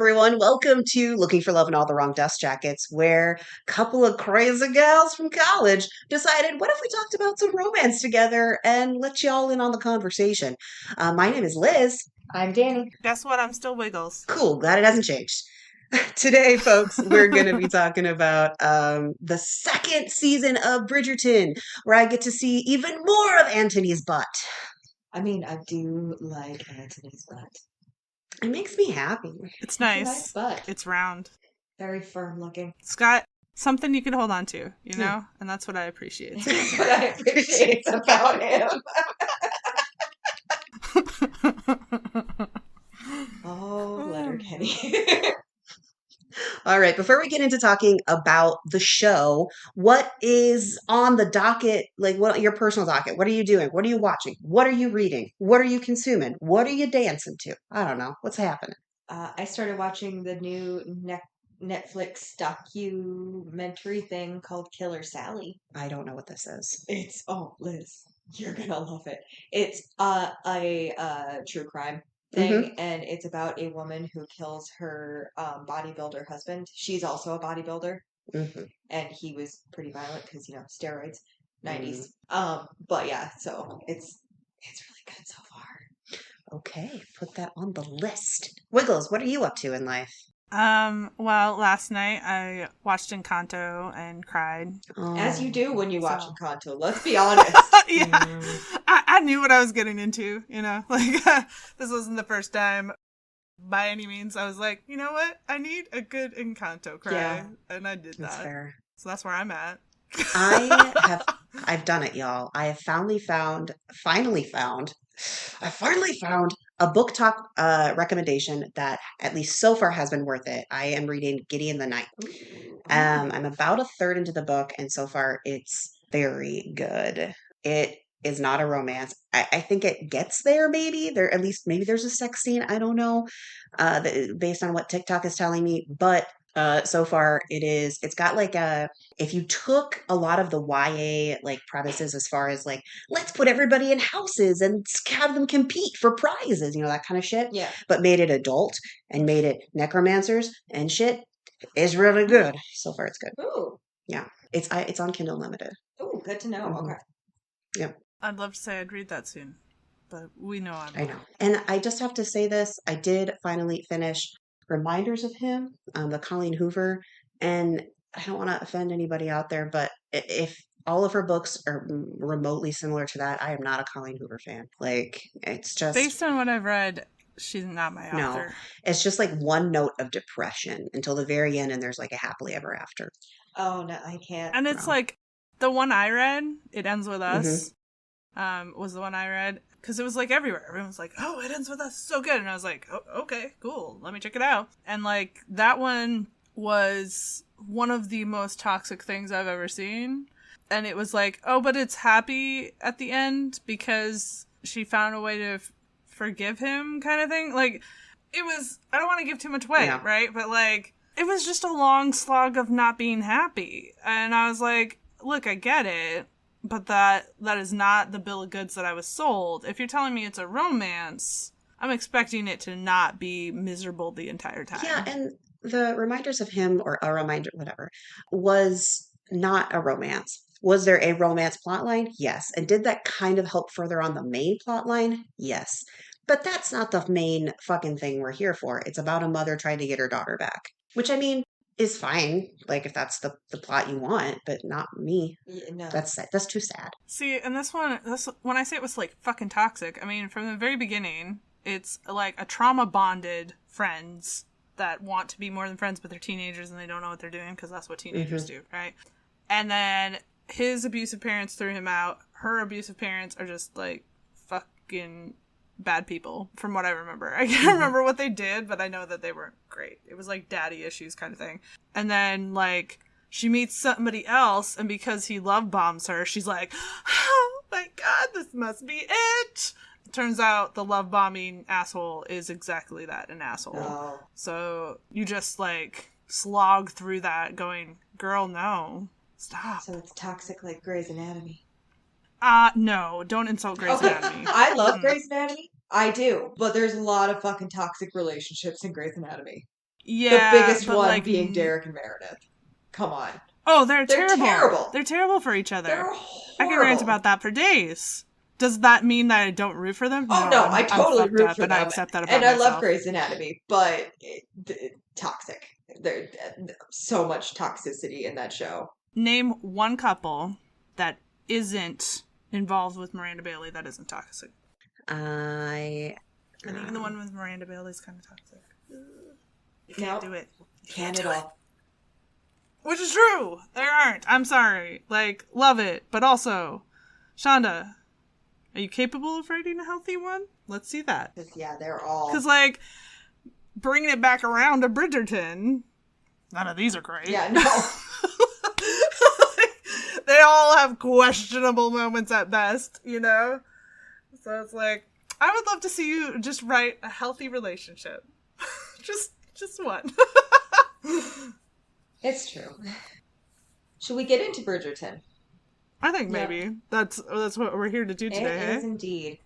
everyone. Welcome to Looking for Love in All the Wrong Dust Jackets, where a couple of crazy gals from college decided, what if we talked about some romance together and let y'all in on the conversation? My name is Liz. I'm Danny. Guess what? I'm still Wiggles. Cool, glad it hasn't changed. Today, folks, we're going to be talking about the second season of Bridgerton, where I get to see even more of Antony's butt. I mean, I do like Antony's butt. It makes me happy. It's A nice. nice butt. It's round. Very firm looking. It's got something you can hold on to, you know? And that's what I appreciate. That's what I appreciate about him. Oh, Letterkenny. All right, before we get into talking about the show, what is on the docket? Like, what your personal docket? What are you doing? What are you watching? What are you reading? What are you consuming? What are you dancing to? I don't know. What's happening? I started watching the new Netflix documentary thing called Killer Sally. I don't know what this is. Liz, you're gonna love it. It's a true crime thing, and it's about a woman who kills her bodybuilder husband. She's also a bodybuilder, and he was pretty violent because steroids, 90s. But yeah, so it's really good so far. Okay, put that on the list. Wiggles, what are you up to in life? Well, last night I watched Encanto and cried. As you do when you watch So- Encanto, let's be honest. Yeah. I knew what I was getting into, Like, this wasn't the first time by any means. I was like, you know what? I need a good Encanto cry. Yeah. And I did That's that. fair. So that's where I'm at. I've done it, y'all. I have finally found a book talk recommendation that at least so far has been worth it. I am reading Gideon the Ninth. I'm about a third into the book, and so far it's very good. It is not a romance. I think it gets there, maybe. Maybe there's a sex scene. I don't know, based on what TikTok is telling me, but so far it's got like if you took a lot of the YA like premises as far as like, let's put everybody in houses and have them compete for prizes, that kind of shit. Yeah. But made it adult and made it necromancers and shit is really good. So far it's good. Ooh. Yeah. It's on Kindle Limited. Ooh, good to know. Mhm. Okay. Yep. I'd love to say I'd read that soon. But we know I know. And I just have to say this. I did finally finish Reminders of Him, the Colleen Hoover. And I don't want to offend anybody out there, but if all of her books are remotely similar to that, I am not a Colleen Hoover fan. Like, it's just... Based on what I've read, she's not my No, author. it's just like one note of depression until the very end, and there's like a happily ever after. Oh, no, I can't. And it's No. like the one I read, It Ends With Us, was the one I read. Because it was like everywhere. Everyone was like, oh, It Ends With Us. So good. And I was like, oh, okay, cool. Let me check it out. And like that one was one of the most toxic things I've ever seen. And it was like, oh, but it's happy at the end because she found a way to forgive him kind of thing. Like, it was, I don't want to give too much away, Yeah. right? But like, it was just a long slog of not being happy. And I was like, look, I get it, but that is not the bill of goods that I was sold. If you're telling me it's a romance, I'm expecting it to not be miserable the entire time. Yeah, and the Reminders of Him, or a reminder, whatever, was not a romance. Was there a romance plotline? Yes. And did that kind of help further on the main plotline? Yes. But that's not the main fucking thing we're here for. It's about a mother trying to get her daughter back. Which, I mean, is fine. Like, if that's the plot you want, but not me. Yeah, no. That's too sad. See, and this one, when I say it was like fucking toxic, I mean, from the very beginning, it's like a trauma bonded friends that want to be more than friends, but they're teenagers and they don't know what they're doing because that's what teenagers do, right? And then his abusive parents threw him out. Her abusive parents are just like fucking bad people, from what I remember. I can't remember what they did, but I know that they weren't great. It was like daddy issues kind of thing. And then like she meets somebody else, and because he love bombs her, she's like, oh my god, this must be it. Turns out the love bombing asshole is exactly that, an asshole. Oh. So you just like slog through that going, girl, no, stop. So it's toxic like Grey's Anatomy. No, don't insult Grey's Anatomy. I love Grey's Anatomy. I do. But there's a lot of fucking toxic relationships in Grey's Anatomy. The Yeah, biggest but one like, being Derek and Meredith. Come on. oh, they're They're terrible. terrible. They're terrible for each other. They're I can rant horrible. about that for days. Does that mean that I don't root for them? Oh No, no, I'm I totally fucked root up, for and I them, accept that about and I love myself. Grey's Anatomy, but toxic. There's so much toxicity in that show. Name one couple that isn't involved with Miranda Bailey that isn't toxic. I And even the one with Miranda Bailey is kind of toxic. You Nope. can't do it. You Can't can't at do it. all. Which is true. There aren't. I'm sorry. Like, love it. But also, Shonda, are you capable of writing a healthy one? Let's see that. Yeah, they're all. Because, like, bringing it back around to Bridgerton, none of these are great. Yeah, no. They all have questionable moments at best, you know? So it's like, I would love to see you just write a healthy relationship. just one. It's true. Should we get into Bridgerton? I think maybe. That's what we're here to do today, It hey? is indeed.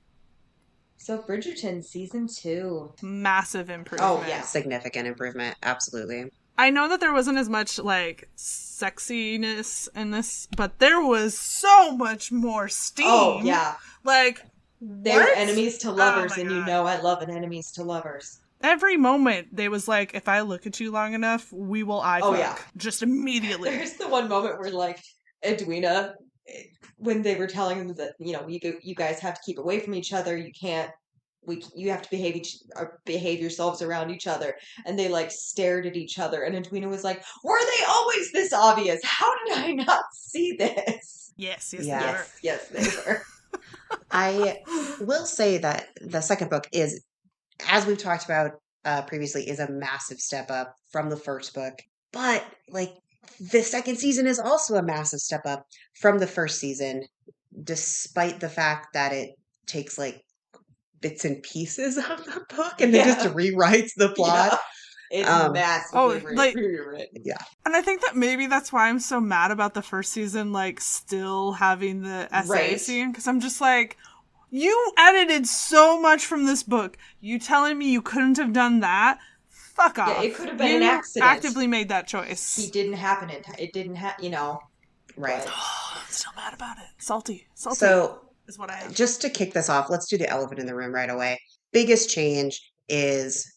So Bridgerton season 2. Massive improvement. Oh, yeah. significant improvement. Absolutely. I know that there wasn't as much, like, sexiness in this, but there was so much more steam. Oh, yeah. Like, They were enemies to lovers, Oh my and you God. know I love an enemies to lovers. Every moment, they was like, if I look at you long enough, we will eye Oh, fuck. yeah. Just immediately. There's the one moment where, like, Edwina, when they were telling them that, you know, you guys have to keep away from each other, you can't, you have to behave yourselves around each other, and they, like, stared at each other, and Edwina was like, were they always this obvious? How did I not see this? Yes, Yeah. Yes, they were. I will say that the second book is, as we've talked about previously, is a massive step up from the first book. But like the second season is also a massive step up from the first season, despite the fact that it takes like bits and pieces of the book and then just Yeah. rewrites the plot. Yeah. It's Um, massively like- rewritten. Yeah. And I think that maybe that's why I'm so mad about the first season, like, still having the essay Right. scene. Because I'm just like, you edited so much from this book. You telling me you couldn't have done that? Fuck off. Yeah, it could have been you an accident. actively made that choice. He didn't happen in time. It didn't you know. Right. but- I'm still mad about it. Salty. So is what I am. just to kick this off, let's do the elephant in the room right away. Biggest change is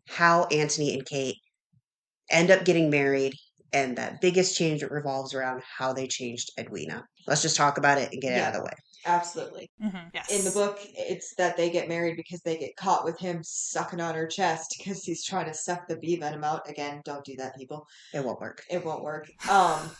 how Anthony and Kate end up getting married, and that biggest change revolves around how they changed Edwina. Let's just talk about it and get it out of the way. Absolutely. Yes. In the book, it's that they get married because they get caught with him sucking on her chest because he's trying to suck the bee venom out. Again, don't do that, people. It won't work. It won't work.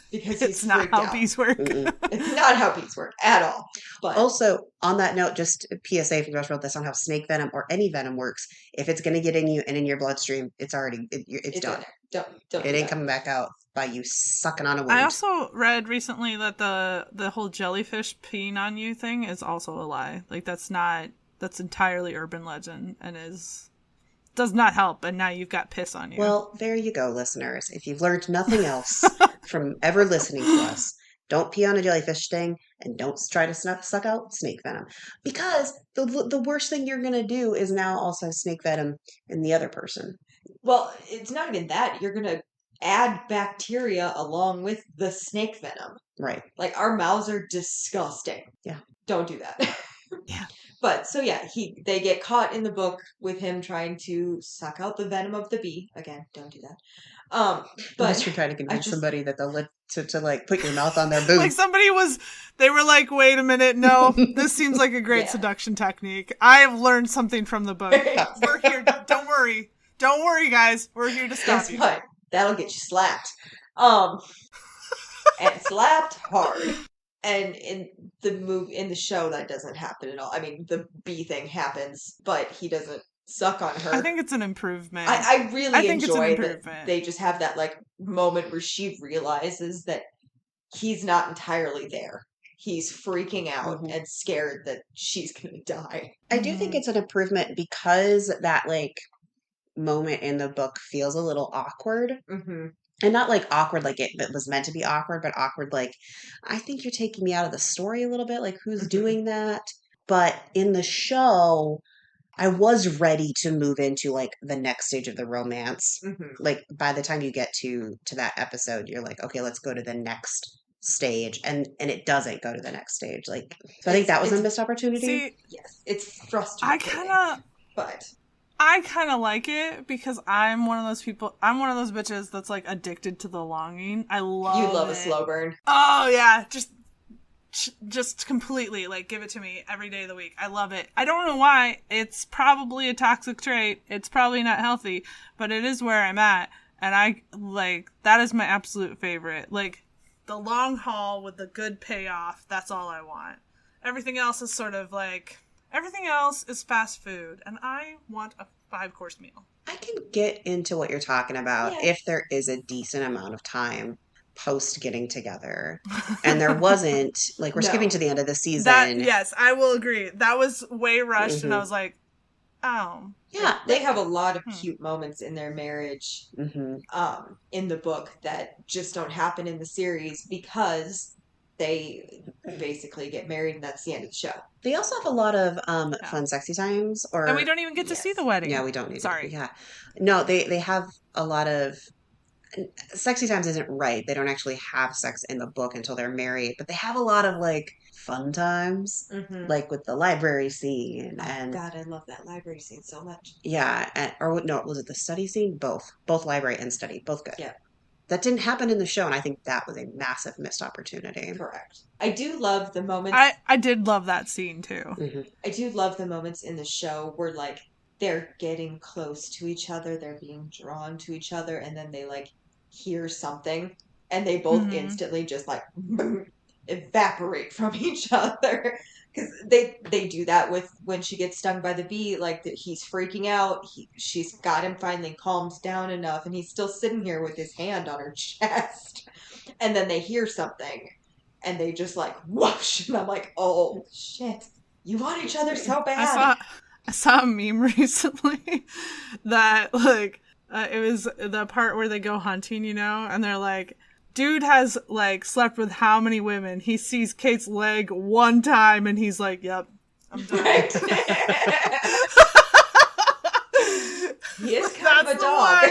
Because he's It's not freaked how out. bees work. Mm-mm. It's not how bees work at all. But Also, on that note, just a PSA for the rest of that's not how snake venom or any venom works. If it's going to get in you and in your bloodstream, it's already it's in done. there. Don't It do ain't that. coming back out by you sucking on a wound. I also read recently that the whole jellyfish peeing on you thing is also a lie. Like that's entirely urban legend and does not help, and now you've got piss on you. Well, there you go, listeners. If you've learned nothing else from ever listening to us, don't pee on a jellyfish sting and don't try to suck out snake venom. Because the worst thing you're going to do is now also snake venom in the other person. Well, it's not even that. You're going to add bacteria along with the snake venom. Right. Like, our mouths are disgusting. Yeah. Don't do that. Yeah. But, so yeah, they get caught in the book with him trying to suck out the venom of the bee. Again, don't do that. Unless But you're trying to convince just- somebody that they'll let to like put your mouth on their boob. Like they were like, wait a minute, no, this seems like a great Yeah. seduction technique. I have learned something from the book. We're here. Don't worry, guys. We're here to stop guess you. what? That'll get you slapped. And slapped hard. And in the show, that doesn't happen at all. I mean, the bee thing happens, but he doesn't suck on her. I think it's an improvement. I really think it's an enjoy that improvement. they just have that like moment where she realizes that he's not entirely there. He's freaking out Mhm. and scared that she's gonna die. I do think it's an improvement because that like moment in the book feels a little awkward. Mm-hmm. And not like awkward like it was meant to be awkward, but awkward like, I think you're taking me out of the story a little bit. Like, who's Mhm. doing that? But in the show, I was ready to move into like the next stage of the romance. Hmm. Like by the time you get to that episode, you're like, okay, let's go to the next stage, and it doesn't go to the next stage. Like, so I think that was a It's missed opportunity. See, yes, it's I frustrating, kind of but I kind of like it because I'm one of those people. I'm one of those bitches that's like addicted to the longing. I you love love a it. slow burn. Oh yeah, just completely like give it to me every day of the week. I love it. I don't know why. It's probably a toxic trait. It's probably not healthy, but it is where I'm at, and I like that is my absolute favorite. Like the long haul with the good payoff. That's all I want. Everything else is sort of like everything else is fast food, and I want a 5-course meal. I can get into what you're talking about Yeah. if there is a decent amount of time post getting together. And there wasn't, like, we're skipping No. to the end of the That season. yes, I will agree. That was way rushed, and I Hmm. was like, oh, Yeah. They have a lot of Hmm. cute moments in their marriage, Hmm. in the book that just don't happen in the series because they basically get married and that's the end of the show. They also have a lot of yeah. fun sexy times, And we or don't even get to see the Yes. wedding. yeah, we don't need it. Sorry. Yeah. No, they have a lot of sexy times isn't right. They don't actually have sex in the book until they're married, but they have a lot of like fun times, Hmm. like with the library scene Oh and God, I love that library scene so much. yeah, or no, was it the study scene? Both library and study, both good. Yeah, That didn't happen in the show, and I think that was a massive missed opportunity. correct. I do love the moments. I did love that scene too. Hmm. I do love the moments in the show where like they're getting close to each other, they're being drawn to each other, and then they like hear something, and they both Mm-hmm. instantly just like evaporate from each other. Because they do that with when she gets stung by the bee, like that he's freaking out. She's got him finally calmed down enough, and he's still sitting here with his hand on her chest. And then they hear something, and they just like whoosh, and I'm like, oh shit, you want each other so I bad. saw a meme recently that like it was the part where they go hunting, and they're like, dude has like slept with how many women? He sees Kate's leg one time and he's like, yep, I'm done. Right? He is kind of a That's dog.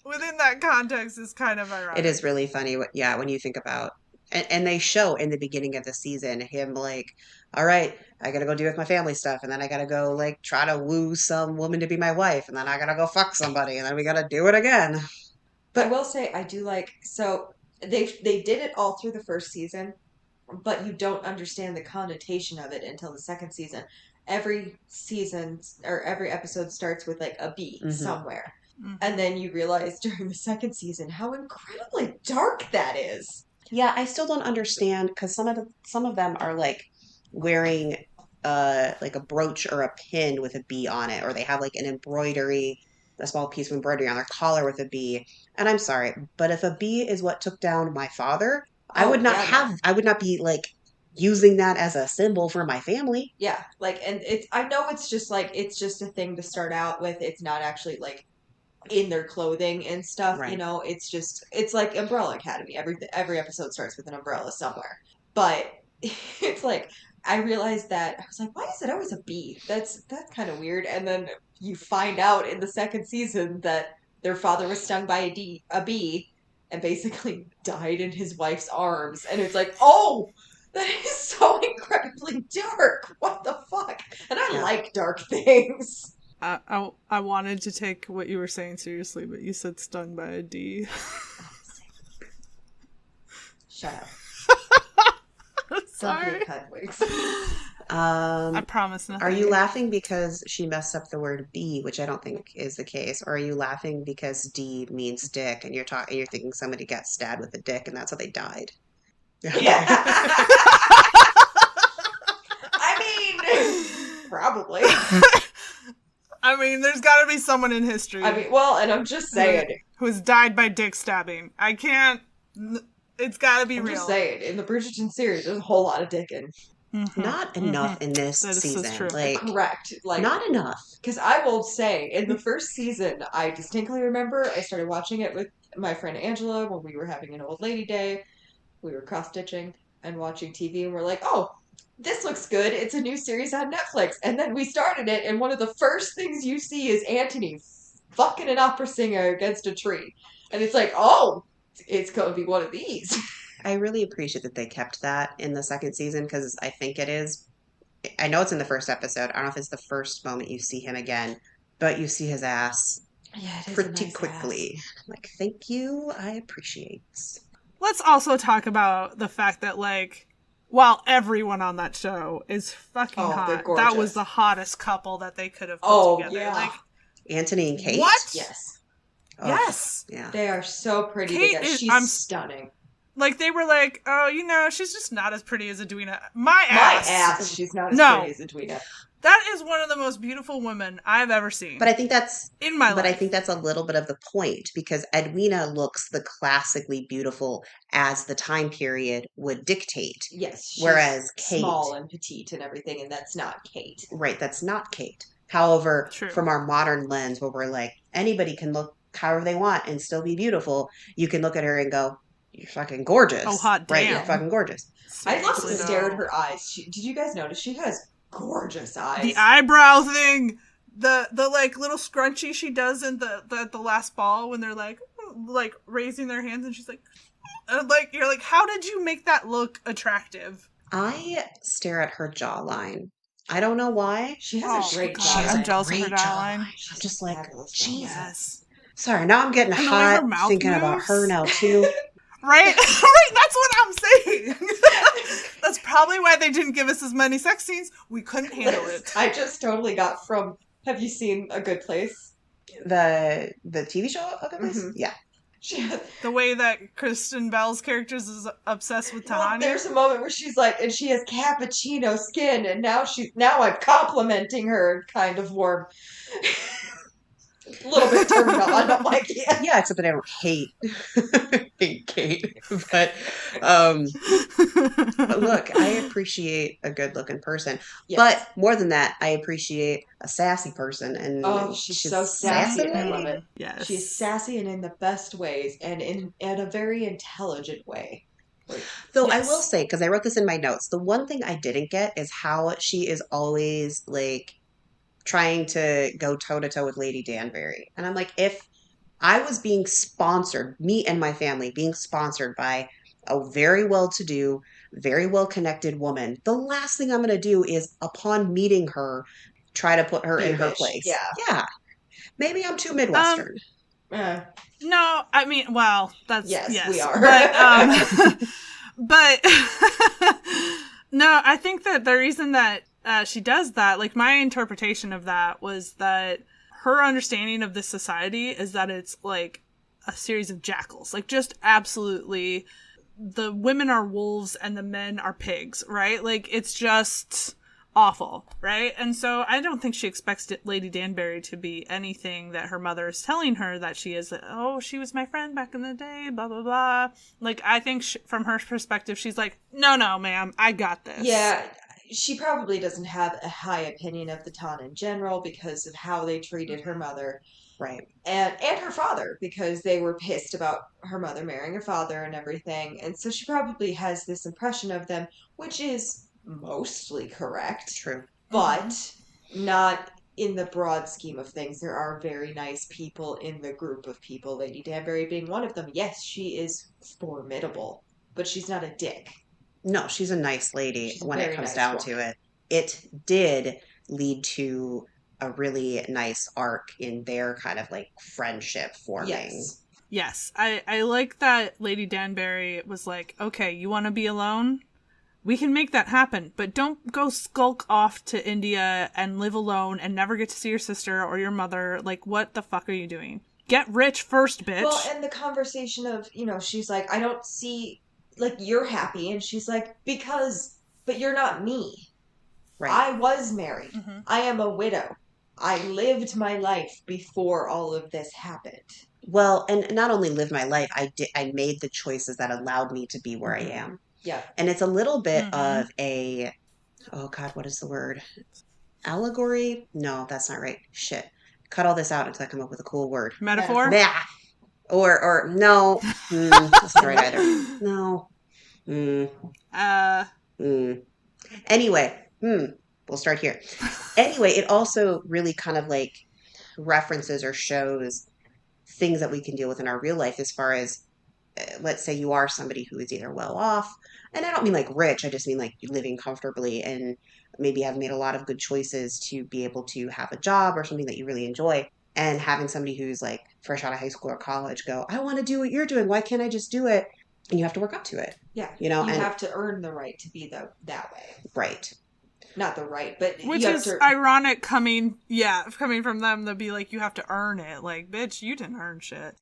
Within that context is kind of ironic. It is really funny. Yeah, when you think about, and they show in the beginning of the season him like, all right, I gotta go deal with my family stuff, and then I gotta go like try to woo some woman to be my wife, and then I gotta go fuck somebody, and then we gotta do it again. I But will say I do like so they did it all through the first season, but you don't understand the connotation of it until the second season. Every season or every episode starts with like a B mhm. somewhere. Mhm. And then you realize during the second season how incredibly dark that is. Yeah, I still don't understand because some of them are like wearing like a brooch or a pin with a bee on it, or they have like an embroidery, a small piece of embroidery on their collar with a bee. And I'm sorry, but if a bee is what took down my father, Oh yeah, no. I would not be like using that as a symbol for my family. Yeah, like and it's I know it's just like it's just a thing to start out with. It's not actually like in their clothing and stuff, Right. it's just it's like Umbrella Academy. Every episode starts with an umbrella somewhere. But it's like I realized that I was like, why is it always a bee? That's kind of weird. And then you find out in the second season that their father was stung by a bee and basically died in his wife's arms. And it's like, oh, that is so incredibly dark. What the fuck? And I Yeah. like dark things. I wanted to take what you were saying seriously, but you said stung by a D. Shut up. Sorry. Lovely cut wigs. I promise nothing. Are you laughing because she messed up the word B, which I don't think is the case, or are you laughing because D means dick, and you're thinking somebody got stabbed with a dick, and that's how they died? Yeah. I mean, probably. I mean, there's got to be someone in history I mean, well, and I'm just saying. who has died by dick stabbing. I can't. It's got to be I'm real. just saying. In the Bridgerton series, there's a whole lot of dicking. Mhm. Not enough in this That is so season. true. Like, Correct. Like, not enough. because I will say, in the first season, I distinctly remember I started watching it with my friend Angela when we were having an old lady day. We were cross stitching and watching TV, and we're like, oh, this looks good. It's a new series on Netflix. And then we started it, and one of the first things you see is Anthony fucking an opera singer against a tree. And it's like, oh, it's going to be one of these. I really appreciate that they kept that in the second season because I think it is. I know it's in the first episode. I don't know if it's the first moment you see him again, but you see his ass Yeah, it is a pretty nice quickly. ass. Like, thank you. I appreciate. Let's also talk about the fact that, like, while everyone on that show is fucking Oh, they're hot, that gorgeous. was the hottest couple that they could have put Oh, together. yeah. Like, Anthony and Kate. what? Yes. Oh, Yes. yeah. They are so pretty Kate together. is- She's stunning. Like, they were like, oh, you know, she's just not as pretty as Edwina. My My ass. ass. She's not as No. pretty as Edwina. That is one of the most beautiful women I've ever seen. But I think that's in my life. But I think that's a little bit of the point because Edwina looks the classically beautiful as the time period would dictate. Yes. She's Whereas Kate, small and petite and everything, and that's not Kate. right, that's not Kate. However, True. from our modern lens where we're like, anybody can look however they want and still be beautiful, you can look at her and go, you're fucking gorgeous. Oh, hot Right, damn. you're fucking gorgeous. I love to Seriously, stare at though. her eyes. Did you guys notice she has gorgeous eyes? The eyebrow thing, the like little scrunchie she does in the last ball when they're like raising their hands and she's like you're like, how did you make that look attractive? I stare at her jawline. I don't know why. She has a great God, jawline. I'm jealous of her Great jawline. I'm just like, Fabulous Jesus. Yes. Sorry, now I'm getting And the way her hot mouth thinking about moves. her now too. Right? Right, that's what I'm saying. That's probably why they didn't give us as many sex scenes. We couldn't handle it. I just totally got from. Have you seen A Good Place? The TV show of this? Mhm. Yeah. She has, The way that Kristen Bell's character is obsessed with well, Tahani. there's a moment where she's like, and she has cappuccino skin, and now I'm complimenting her, kind of warm. A little bit turned on. I'm like, yeah. Yeah, except that I don't hate Kate. But look, I appreciate a good looking person. Yes. But more than that, I appreciate a sassy person. And Oh, she's so sassy. I love it. Yes. She's sassy and in the best ways, and in a very intelligent way. Though Yes. I will say, because I wrote this in my notes, the one thing I didn't get is how she is always like trying to go toe to toe with Lady Danbury. And I'm like, if I was being sponsored, me and my family being sponsored by a very well to do, very well connected woman, the last thing I'm going to do is, upon meeting her, try to put her Be in a her bitch. place. Yeah. Yeah. Maybe I'm too Midwestern. No, I mean, well, that's Yes, we are. But no, I think that the reason that she does that, like my interpretation of that was that her understanding of this society is that it's like a series of jackals, like just absolutely the women are wolves and the men are pigs, right? Like it's just awful, right? And so I don't think she expects Lady Danbury to be anything that her mother is telling her that she is. Oh, she was my friend back in the day, blah blah blah. Like I think from her perspective, she's like, no, ma'am, I got this. Yeah, she probably doesn't have a high opinion of the town in general because of how they treated her mother. Right. And her father, because they were pissed about her mother marrying her father and everything. And so she probably has this impression of them, which is mostly correct, True. but not in the broad scheme of things. There are very nice people in the group of people, Lady Danbury being one of them. Yes, she is formidable, but she's not a dick. No, she's a nice lady She's a when it very comes nice down woman. to it. It did lead to a really nice arc in their kind of like friendship forming. Yes. Yes, I like that Lady Danbury was like, okay, you want to be alone? We can make that happen, but don't go skulk off to India and live alone and never get to see your sister or your mother. Like, what the fuck are you doing? Get rich first, bitch. Well, and the conversation of, she's like, I don't see, like, you're happy. And she's like, but you're not me. Right. I was married. Mm-hmm. I am a widow. I lived my life before all of this happened. Well, and not only lived my life, I made the choices that allowed me to be where I am. Yeah. And it's a little bit Mhm. of a, oh God, what is the word? Allegory? No, that's not right. Shit. Cut all this out until I come up with a cool word. Metaphor? Nah. Or no. That's not right either. No. Anyway, we'll start here. Anyway, it also really kind of like references or shows things that we can deal with in our real life as far as let's say you are somebody who is either well off, and I don't mean like rich, I just mean like living comfortably and maybe have made a lot of good choices to be able to have a job or something that you really enjoy. And having somebody who's like fresh out of high school or college go, I want to do what you're doing. Why can't I just do it? And you have to work up to it. Yeah. You know, You and have to earn the right to be that way. right. Not the right, but Which you have is to. ironic coming from them to be like, you have to earn it. Like, bitch, you didn't earn shit.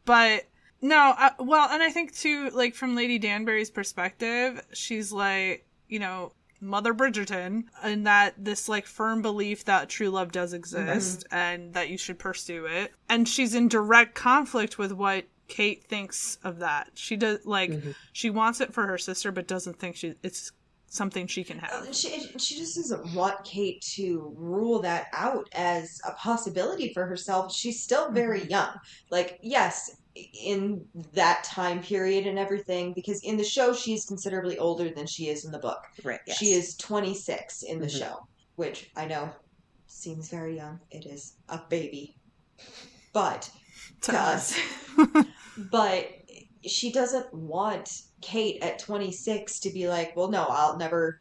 But no, well, and I think too, like from Lady Danbury's perspective, she's like, you know, Mother Bridgerton, and that this like firm belief that true love does exist and that you should pursue it. And she's in direct conflict with what Kate thinks of that. She does like she wants it for her sister, but doesn't think it's something she can have. She just doesn't want Kate to rule that out as a possibility for herself. She's still very young. Like, yes, in that time period and everything, because in the show she's considerably older than she is in the book. Right. Yes. She is 26 in the show, which I know seems very young. It is a baby. But to us. But she doesn't want Kate at 26 to be like, well, no, I'll never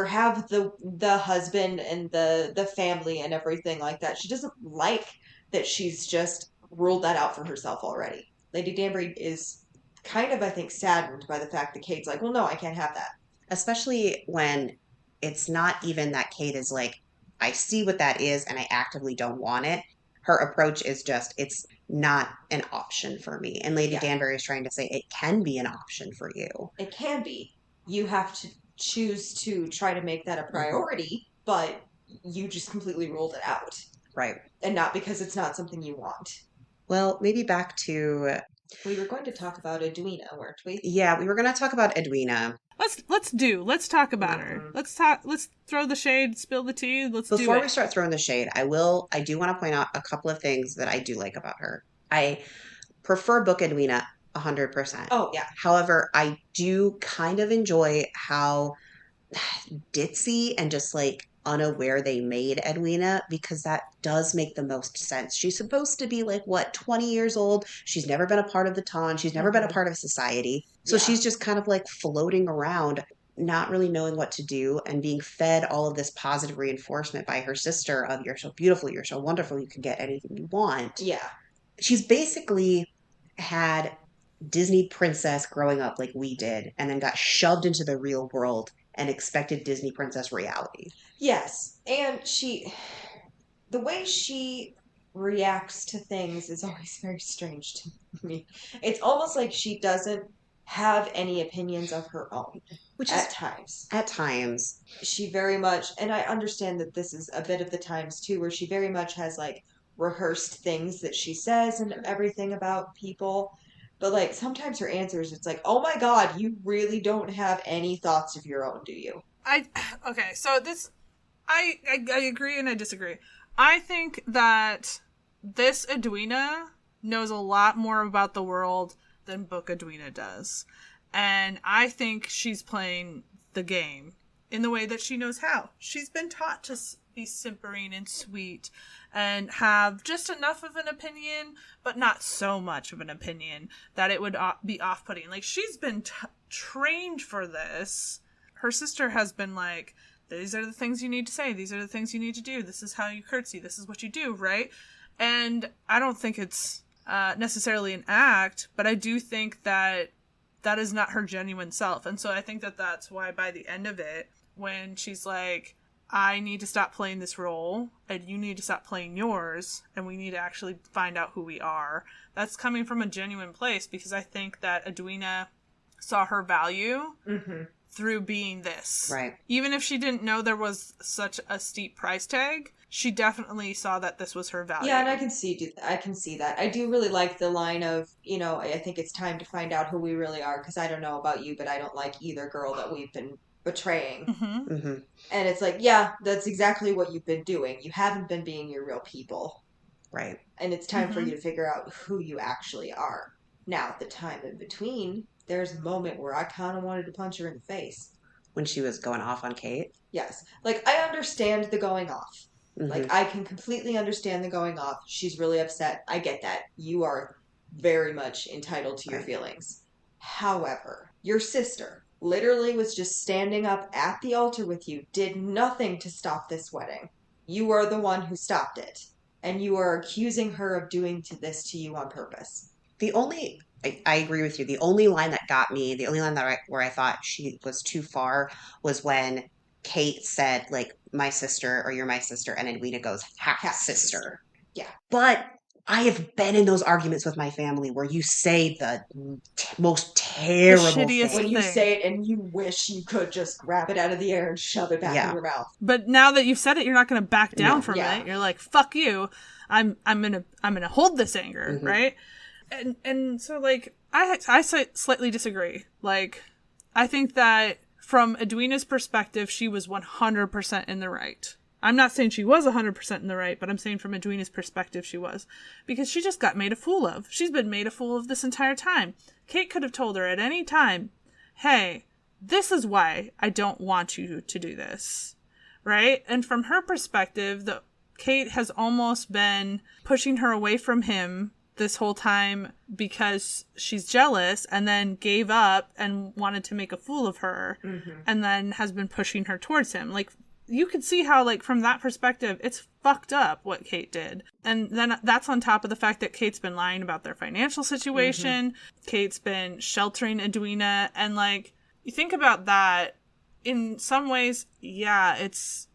have the husband and the family and everything like that. She doesn't like that she's just ruled that out for herself already. Lady Danbury is kind of, I think, saddened by the fact that Kate's like, well, no, I can't have that. Especially when it's not even that Kate is like, I see what that is and I actively don't want it. Her approach is just, it's not an option for me. And Lady Danbury is trying to say it can be an option for you. It can be. You have to choose to try to make that a priority, but you just completely ruled it out. Right. And not because it's not something you want. Well, maybe back to... We were going to talk about Edwina, weren't we? Yeah, we were going to talk about Edwina. Let's talk about her. Let's throw the shade, spill the tea. Before we start throwing the shade, I do want to point out a couple of things that I do like about her. I prefer book Edwina 100%. Oh, yeah. However, I do kind of enjoy how ditzy and just like unaware they made Edwina, because that does make the most sense. She's supposed to be like, what, 20 years old? She's never been a part of the ton. She's never been a part of society. So she's just kind of like floating around, not really knowing what to do and being fed all of this positive reinforcement by her sister of, you're so beautiful, you're so wonderful, you can get anything you want. Yeah. She's basically had Disney princess growing up like we did, and then got shoved into the real world and expected Disney princess reality. Yes. And the way she reacts to things is always very strange to me. It's almost like she doesn't have any opinions of her own. Which at times. At times. She very much, and I understand that this is a bit of the times too, where she very much has like rehearsed things that she says and everything about people. But like sometimes her answers, it's like, oh my God, you really don't have any thoughts of your own, do you? Okay, so this, I agree and I disagree. I think that this Edwina knows a lot more about the world than book Edwina does. And I think she's playing the game in the way that she knows how. She's been taught to be simpering and sweet and have just enough of an opinion, but not so much of an opinion that it would be off-putting. Like, she's been trained for this. Her sister has been like, these are the things you need to say. These are the things you need to do. This is how you curtsy. This is what you do, right? And I don't think it's necessarily an act, but I do think that that is not her genuine self. And so I think that that's why by the end of it, when she's like, I need to stop playing this role and you need to stop playing yours and we need to actually find out who we are, that's coming from a genuine place, because I think that Edwina saw her value through being this. Right. Even if she didn't know there was such a steep price tag, she definitely saw that this was her value. Yeah, and I can see that. I do really like the line of, I think it's time to find out who we really are, because I don't know about you, but I don't like either girl that we've been betraying. And it's like, yeah, that's exactly what you've been doing. You haven't been being your real people. Right. And it's time for you to figure out who you actually are. Now, the time in between, there's a moment where I kind of wanted to punch her in the face. when she was going off on Kate. Yes. Like, I understand the going off. Hmm. Like, I can completely understand the going off. She's really upset. I get that. You are very much entitled to your Right. feelings. However, your sister literally was just standing up at the altar with you, did nothing to stop this wedding. You are the one who stopped it. And you are accusing her of doing this to you on purpose. I agree with you. The only line that got me, the only line where I thought she was too far was when Kate said, like, my sister, or you're my sister, and Edwina goes, half Half sister. sister. Yeah. But I have been in those arguments with my family where you say the most terrible shittiest When thing. you thing. say it and you wish you could just grab it out of the air and shove it back in Yeah. your mouth. But now that you've said it, you're not going to back down No. from Yeah. it. You're like, fuck you. I'm gonna hold this anger, Mhm. right? And so like I slightly disagree. Like, I think that from Edwina's perspective, she was 100% in the right. I'm not saying she was 100% in the right, but I'm saying from Edwina's perspective, she was. Because she just got made a fool of. She's been made a fool of this entire time. Kate could have told her at any time, hey, this is why I don't want you to do this. Right? And from her perspective, Kate has almost been pushing her away from him this whole time because she's jealous, and then gave up and wanted to make a fool of her, and then has been pushing her towards him. Like, you could see how, like, from that perspective, it's fucked up what Kate did. And then that's on top of the fact that Kate's been lying about their financial situation. Kate's been sheltering Edwina. And, like, you think about that, in some ways, yeah, it's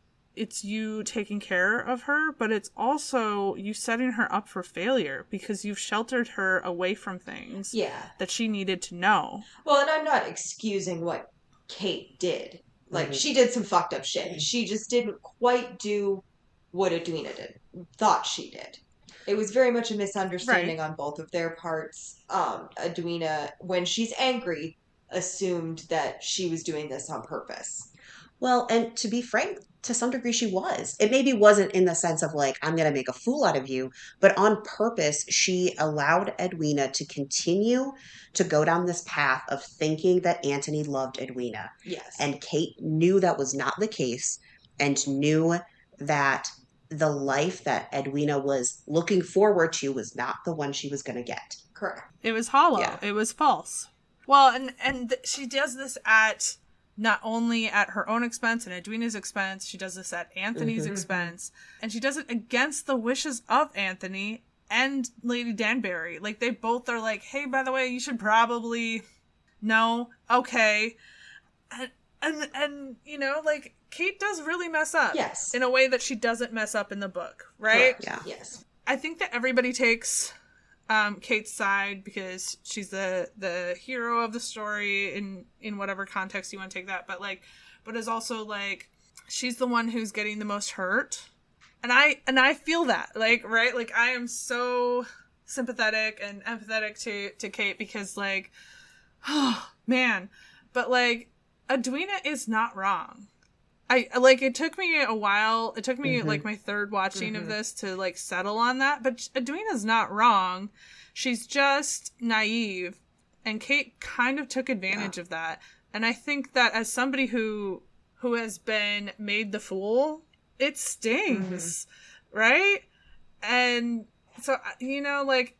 you taking care of her, but it's also you setting her up for failure because you've sheltered her away from things that she needed to know. Well, and I'm not excusing what Kate did. Like, she did some fucked up shit. She just didn't quite do what Edwina thought she did. It was very much a misunderstanding on both of their parts. Edwina, when she's angry, assumed that she was doing this on purpose. Well, and to be frank, to some degree she was. It maybe wasn't in the sense of like, I'm going to make a fool out of you, but on purpose, she allowed Edwina to continue to go down this path of thinking that Antony loved Edwina. Yes. And Kate knew that was not the case, and knew that the life that Edwina was looking forward to was not the one she was going to get. Correct. It was hollow. Yeah. It was false. Well, and she does this at not only at her own expense and Edwina's expense, she does this at Anthony's expense, and she does it against the wishes of Anthony and Lady Danbury. Like, they both are like, hey, by the way, you should probably no, okay. And you know, like, Kate does really mess up. Yes. In a way that she doesn't mess up in the book, right? Correct. Yeah. Yes. I think that everybody takes Kate's side because she's the hero of the story in whatever context you want to take that, but is also like, she's the one who's getting the most hurt, and I feel that, like, right, like, I am so sympathetic and empathetic to Kate because, like, oh man, but like, Edwina is not wrong. It took me a while. It took me like my third watching of this to like settle on that. But Edwina's not wrong. She's just naive. And Kate kind of took advantage of that. And I think that as somebody who has been made the fool, it stings. Right? And so, you know, like,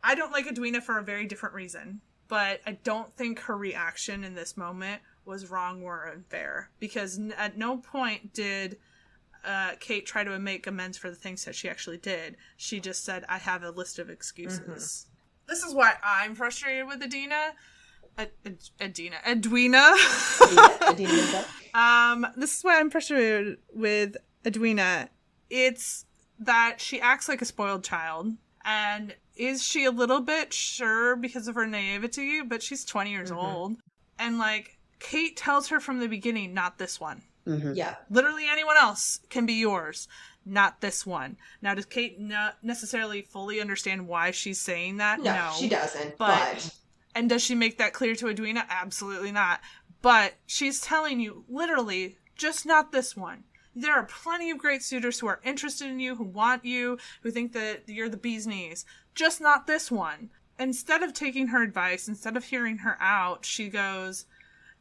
I don't like Edwina for a very different reason. But I don't think her reaction in this moment was wrong or unfair, because at no point did Kate try to make amends for the things that she actually did. She just said, I have a list of excuses. This is why I'm frustrated with Edwina. This is why I'm frustrated with Edwina. It's that she acts like a spoiled child. And is she a little bit? Sure, because of her naivety, but she's 20 years old. And, like, Kate tells her from the beginning, not this one. Yeah. Literally anyone else can be yours, not this one. Now, does Kate not necessarily fully understand why she's saying that? No, she doesn't. And does she make that clear to Edwina? Absolutely not. But she's telling you, literally, just not this one. There are plenty of great suitors who are interested in you, who want you, who think that you're the bee's knees. Just not this one. Instead of taking her advice, instead of hearing her out, she goes,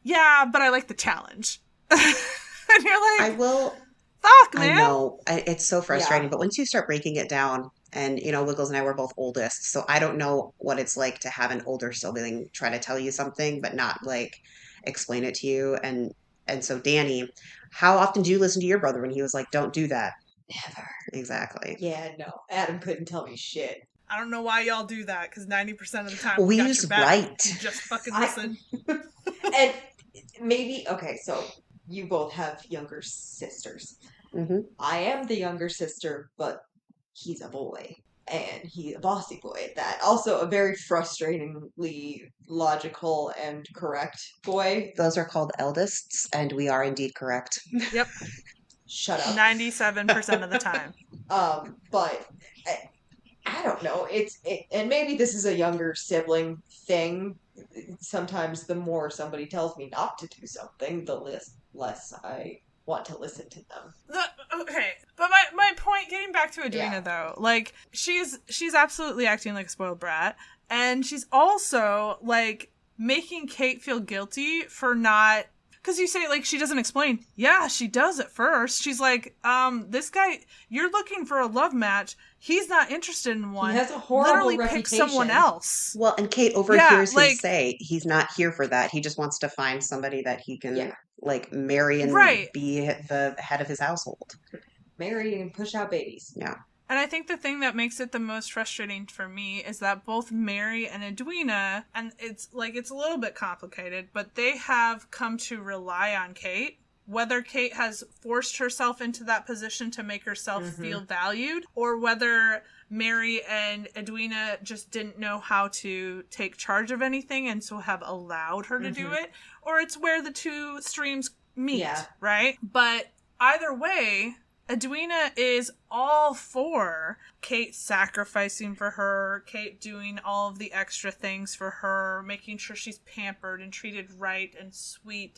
yeah, but I like the challenge. And you're I like, will. fuck, I man. know it's so Yeah. frustrating, but once you start breaking it down, and Wiggles and I were both oldest, so I don't know what it's like to have an older sibling try to tell you something, but not like explain it to you. And so Danny, how often do you listen to your brother when he was like, "Don't do that"? Never. Exactly. Yeah, no. Adam couldn't tell me shit. I don't know why y'all do that, because 90% of the time Well, we we got your was back. right. You just fucking I listen. and maybe okay, so you both have younger sisters. Hmm. I am the younger sister, but he's a boy. And he's a bossy boy at that. Also, a very frustratingly logical and correct boy. Those are called eldest, and we are indeed correct. Yep. Shut up. 97% of the time. But I don't know. And maybe this is a younger sibling thing. Sometimes the more somebody tells me not to do something, the less I want to listen to them. Okay, but my point, getting back to Yeah. Edwina though, like she's absolutely acting like a spoiled brat, and she's also like making Kate feel guilty for not. Because you say, like, she doesn't explain. Yeah, she does at first. She's like, this guy, you're looking for a love match. He's not interested in He one. has a horrible Literally pick someone reputation. else. Well, and Kate Yeah, overhears him like, say he's not here for that. He just wants to find somebody that he can Yeah. like marry and right. be the head of his household. Marry and push out babies. Yeah. And I think the thing that makes it the most frustrating for me is that both Mary and Edwina, and it's like it's a little bit complicated, but they have come to rely on Kate. Whether Kate has forced herself into that position to make herself feel valued, or whether Mary and Edwina just didn't know how to take charge of anything and so have allowed her to do it, or it's where the two streams meet, right? But either way, Edwina is all for Kate sacrificing for her, Kate doing all of the extra things for her, making sure she's pampered and treated right and sweet,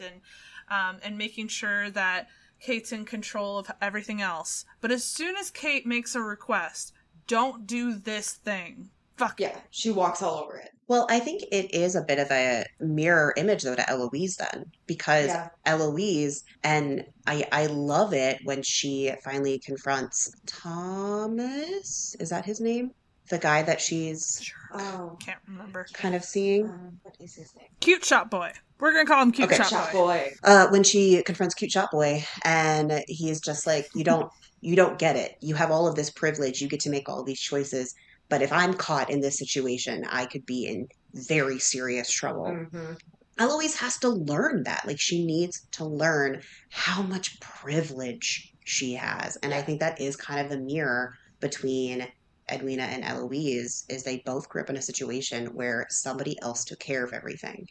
and making sure that Kate's in control of everything else. But as soon as Kate makes a request, don't do this thing. Fuck Yeah, she walks all over it. Well, I think it is a bit of a mirror image though to Eloise then, because Yeah. Eloise, and I love it when she finally confronts Thomas. Is that his name? The guy that she's Oh, Can't remember. kind of seeing. what is his name? Cute Shop Boy. We're gonna call him Cute Okay. Shop Shop Boy. boy. When she confronts Cute Shop Boy, and he's just like, you don't get it. You have all of this privilege. You get to make all these choices. But if I'm caught in this situation, I could be in very serious trouble. Mm-hmm. Eloise has to learn that. Like, she needs to learn how much privilege she has. And I think that is kind of the mirror between Edwina and Eloise, is they both grew up in a situation where somebody else took care of everything.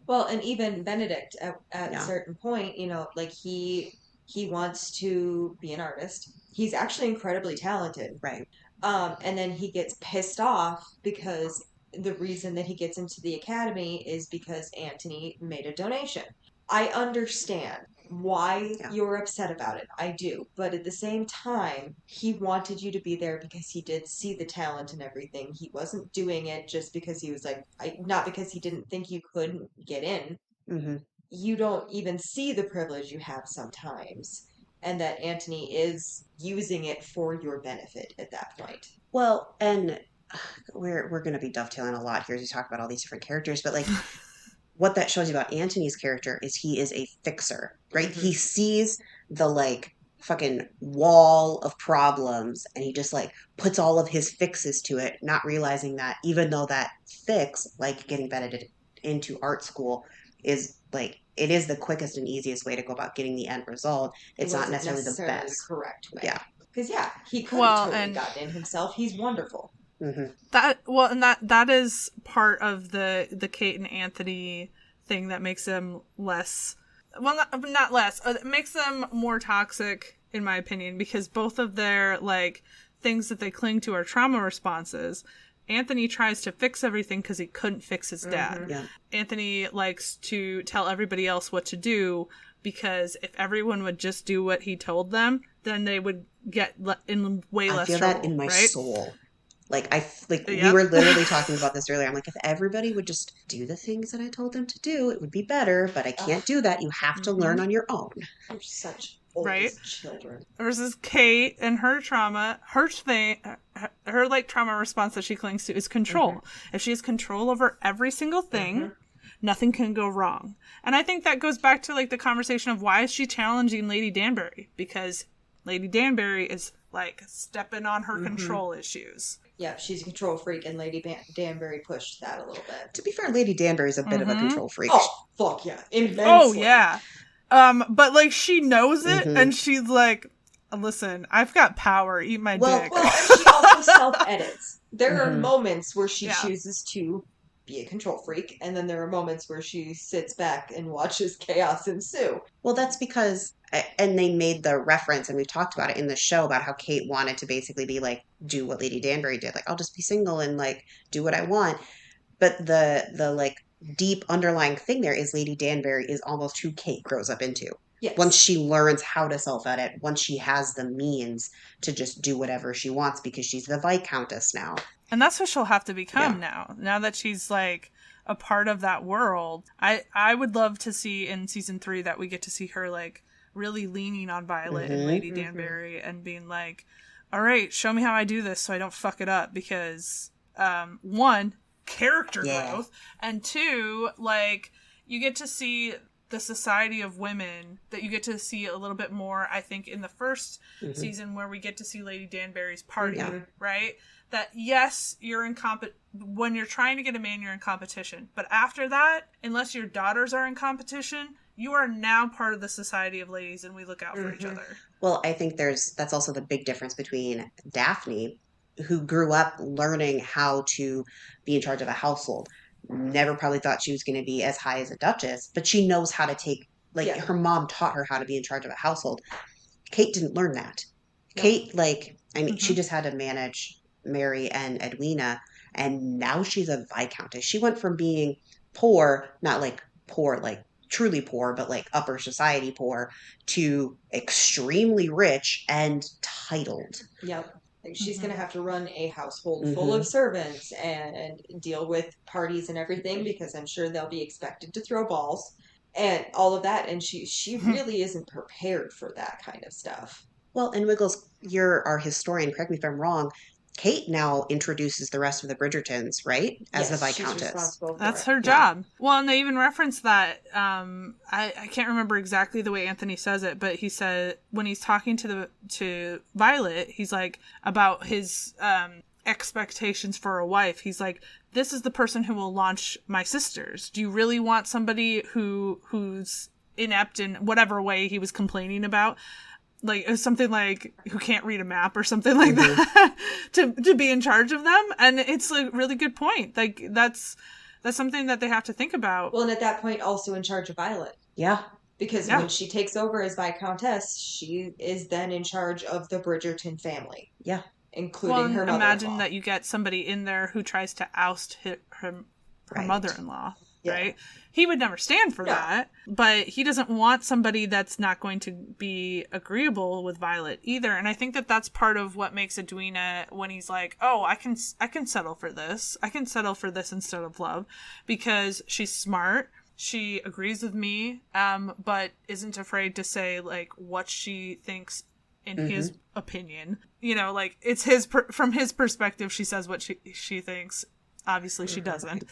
Well, and even Benedict at a Yeah. certain point, like he wants to be an artist. He's actually incredibly talented. Right. And then he gets pissed off because the reason that he gets into the academy is because Antony made a donation. I understand why Yeah. you're upset about it. I do. But at the same time, he wanted you to be there because he did see the talent and everything. He wasn't doing it just because he was like, not because he didn't think you couldn't get in. Hmm. You don't even see the privilege you have sometimes. And that Antony is using it for your benefit at that point. Well, and we're going to be dovetailing a lot here as we talk about all these different characters, but like what that shows you about Antony's character is he is a fixer, right? Mhm. He sees the like fucking wall of problems and he just like puts all of his fixes to it, not realizing that even though that fix, like getting vetted into art school, is like it is the quickest and easiest way to go about getting the end result. It's not wasn't necessarily the necessarily best. correct way. Yeah. Because he could have Well, totally and gotten in himself. He's wonderful. Hmm. That is part of the Kate and Anthony thing that makes them less, well, not less, it makes them more toxic in my opinion, because both of their like things that they cling to are trauma responses. Anthony tries to fix everything because he couldn't fix his dad. Yeah. Anthony likes to tell everybody else what to do, because if everyone would just do what he told them, then they would get in way I less feel trouble. that in my right? soul. Like we Yep. were literally talking about this earlier. I'm like, if everybody would just do the things that I told them to do, it would be better. But I can't do that. You have to learn on your own. You're such Right. oldest children. Versus Kate and her trauma, her thing, her like trauma response that she clings to is control. If she has control over every single thing, nothing can go wrong. And I think that goes back to like the conversation of why is she challenging Lady Danbury? Because Lady Danbury is like stepping on her control issues. Yeah, she's a control freak, and Lady Danbury pushed that a little bit. To be fair, Lady Danbury's a bit of a control freak. Oh, fuck yeah. Immensely. Oh yeah. But like she knows it and she's like, listen, I've got power, eat my dick. Well, and she also self-edits. There are moments where she chooses to be a control freak, and then there are moments where she sits back and watches chaos ensue. Well, that's because, and they made the reference, and we've talked about it in the show about how Kate wanted to basically be like, do what Lady Danbury did. Like, I'll just be single and like do what I want. But the like deep underlying thing there is Lady Danbury is almost who Kate grows up into. Yes. Once she learns how to self-edit, once she has the means to just do whatever she wants because she's the Viscountess now. And that's what she'll have to become now that she's like a part of that world. I would love to see in season 3 that we get to see her like really leaning on Violet and Lady Danbury and being like, all right, show me how I do this so I don't fuck it up, because one, character growth, and two, like you get to see the society of women that you get to see a little bit more, I think, in the first season, where we get to see Lady Danbury's party, right? That yes, you're in when you're trying to get a man, you're in competition. But after that, unless your daughters are in competition, you are now part of the society of ladies, and we look out for each other. Well, I think that's also the big difference between Daphne, who grew up learning how to be in charge of a household. Never probably thought she was going to be as high as a duchess, but she knows how to take, like, her mom taught her how to be in charge of a household. Kate didn't learn that. No. Kate, like, I mean, she just had to manage Mary and Edwina, and now she's a Viscountess. She went from being poor, not like poor, like truly poor, but like upper society poor, to extremely rich and titled. Yep. She's going to have to run a household full of servants and deal with parties and everything, because I'm sure they'll be expected to throw balls and all of that. And she really isn't prepared for that kind of stuff. Well, and Wiggles, you're our historian. Correct me if I'm wrong. Kate now introduces the rest of the Bridgertons, right? As the Viscountess. That's her job. Well, and they even reference that. I can't remember exactly the way Anthony says it, but he said when he's talking to Violet, he's like about his expectations for a wife. He's like, this is the person who will launch my sisters. Do you really want somebody who's inept in whatever way he was complaining about? Like something like who can't read a map or something like that to be in charge of them. And it's a really good point. Like that's something that they have to think about. Well, and at that point also in charge of Violet. Yeah. Because when she takes over as Viscountess, she is then in charge of the Bridgerton family. Yeah. Including her mother-in-law. Imagine that you get somebody in there who tries to oust her mother-in-law. Yeah. Right? He would never stand for that, but he doesn't want somebody that's not going to be agreeable with Violet either. And I think that that's part of what makes Edwina, when he's like, oh, I can settle for this. I can settle for this instead of love, because she's smart. She agrees with me, but isn't afraid to say like what she thinks in his opinion. You know, like it's from his perspective, she says what she thinks. Obviously she doesn't.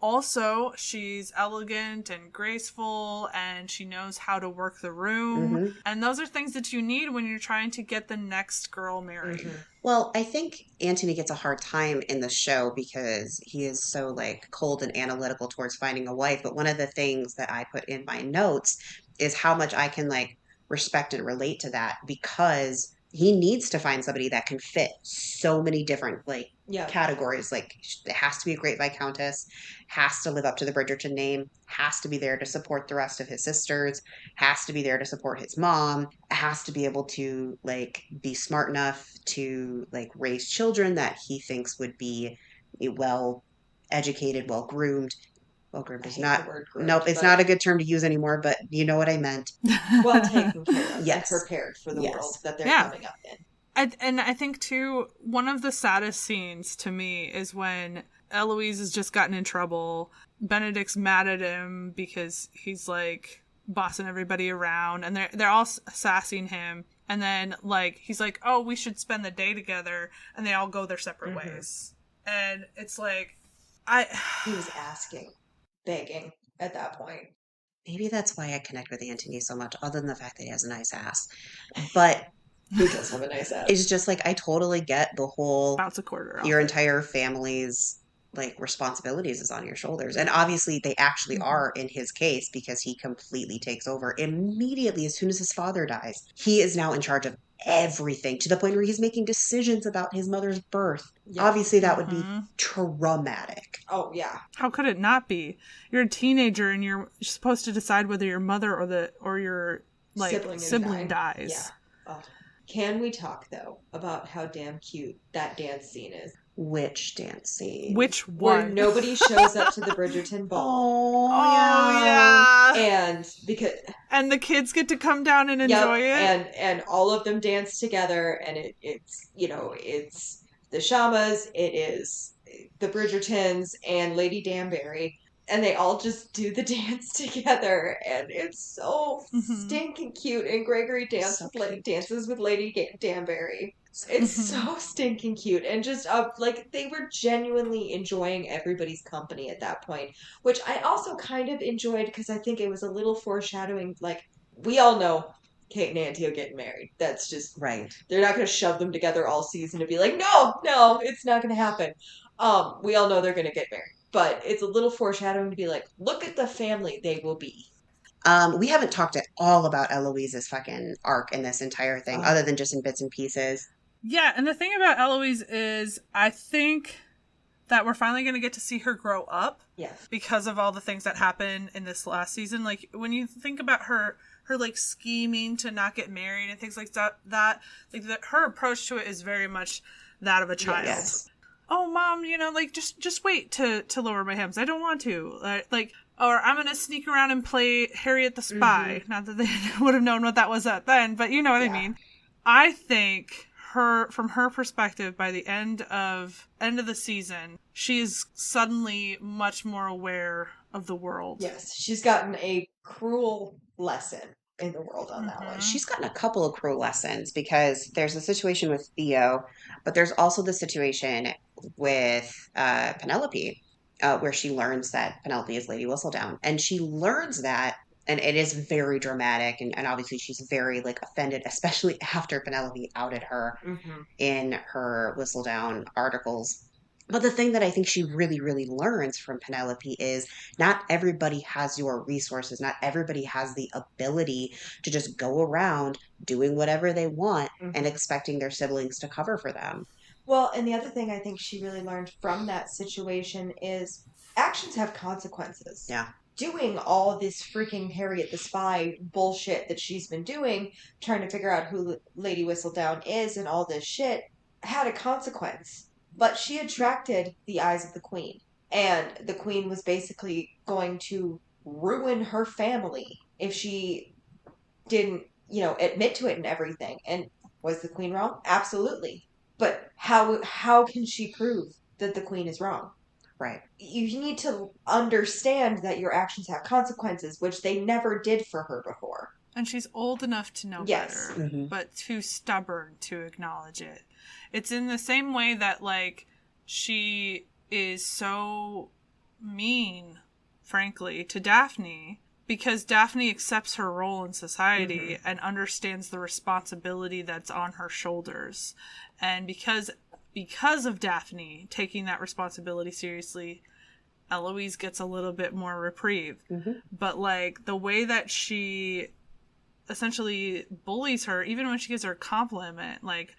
Also, she's elegant and graceful, and she knows how to work the room. And those are things that you need when you're trying to get the next girl married. Well, I think Anthony gets a hard time in the show because he is so like cold and analytical towards finding a wife. But one of the things that I put in my notes is how much I can like respect and relate to that, because he needs to find somebody that can fit so many different like categories. Like it has to be a great Viscountess, has to live up to the Bridgerton name, has to be there to support the rest of his sisters, has to be there to support his mom, has to be able to like be smart enough to like raise children that he thinks would be well educated, well groomed. Well groomed is not it's not a good term to use anymore, but you know what I meant. Well taken care of. Yes. And prepared for the world that they're coming up in. And I think, too, one of the saddest scenes to me is when Eloise has just gotten in trouble. Benedict's mad at him because he's, like, bossing everybody around. And they're all sassing him. And then, like, he's like, oh, we should spend the day together. And they all go their separate ways. And it's like, He was asking, begging at that point. Maybe that's why I connect with Anthony so much, other than the fact that he has a nice ass. But He does have a nice ass. it's just like I totally get the whole bounce a quarter off your it. entire family's like responsibilities is on your shoulders. And obviously they actually are in his case because he completely takes over immediately as soon as his father dies. He is now in charge of everything to the point where he's making decisions about his mother's birth. Yeah. Obviously that would be traumatic. Oh, yeah. How could it not be? You're a teenager and you're supposed to decide whether your mother or your like sibling dies. Yeah. Oh. Can we talk, though, about how damn cute that dance scene is? Which dance scene? Which Where one? nobody shows up to the Bridgerton ball. Oh yeah. And because and the kids get to come down and enjoy it. And all of them dance together, and it's it's the Shamas, it is the Bridgertons and Lady Danbury, and they all just do the dance together, and it's so stinking cute. And Gregory dances with Lady Danbury. It's so stinking cute, and just like they were genuinely enjoying everybody's company at that point, which I also kind of enjoyed because I think it was a little foreshadowing. Like we all know, Kate and Auntie are getting married. That's just right. They're not going to shove them together all season and be like, no, it's not going to happen. We all know they're going to get married, but it's a little foreshadowing to be like, look at the family they will be. We haven't talked at all about Eloise's fucking arc in this entire thing, other than just in bits and pieces. Yeah, and the thing about Eloise is I think that we're finally going to get to see her grow up. Yes. Because of all the things that happened in this last season. Like, when you think about her like scheming to not get married and things like that like her approach to it is very much that of a child. Yes. Oh, Mom, like just wait to lower my hems. I don't want to. Like, or I'm going to sneak around and play Harriet the Spy. Not that they would have known what that was at then, but you know what I mean. I think from her perspective, by the end of the season, she's suddenly much more aware of the world. Yes, she's gotten a cruel lesson in the world on that one. She's gotten a couple of cruel lessons because there's a situation with Theo, but there's also the situation with Penelope, where she learns that Penelope is Lady Whistledown. And she learns that, and it is very dramatic, and obviously she's very like offended, especially after Penelope outed her in her Whistledown articles. But the thing that I think she really, really learns from Penelope is not everybody has your resources. Not everybody has the ability to just go around doing whatever they want and expecting their siblings to cover for them. Well, and the other thing I think she really learned from that situation is actions have consequences. Yeah. Doing all this freaking Harriet the Spy bullshit that she's been doing, trying to figure out who Lady Whistledown is and all this shit, had a consequence. But she attracted the eyes of the Queen. And the Queen was basically going to ruin her family if she didn't, admit to it and everything. And was the Queen wrong? Absolutely. But how can she prove that the Queen is wrong? Right. You need to understand that your actions have consequences, which they never did for her before. And she's old enough to know better, but too stubborn to acknowledge it. It's in the same way that, like, she is so mean, frankly, to Daphne, because Daphne accepts her role in society and understands the responsibility that's on her shoulders. And because of Daphne taking that responsibility seriously, Eloise gets a little bit more reprieve. But, like, the way that she essentially bullies her, even when she gives her a compliment, like,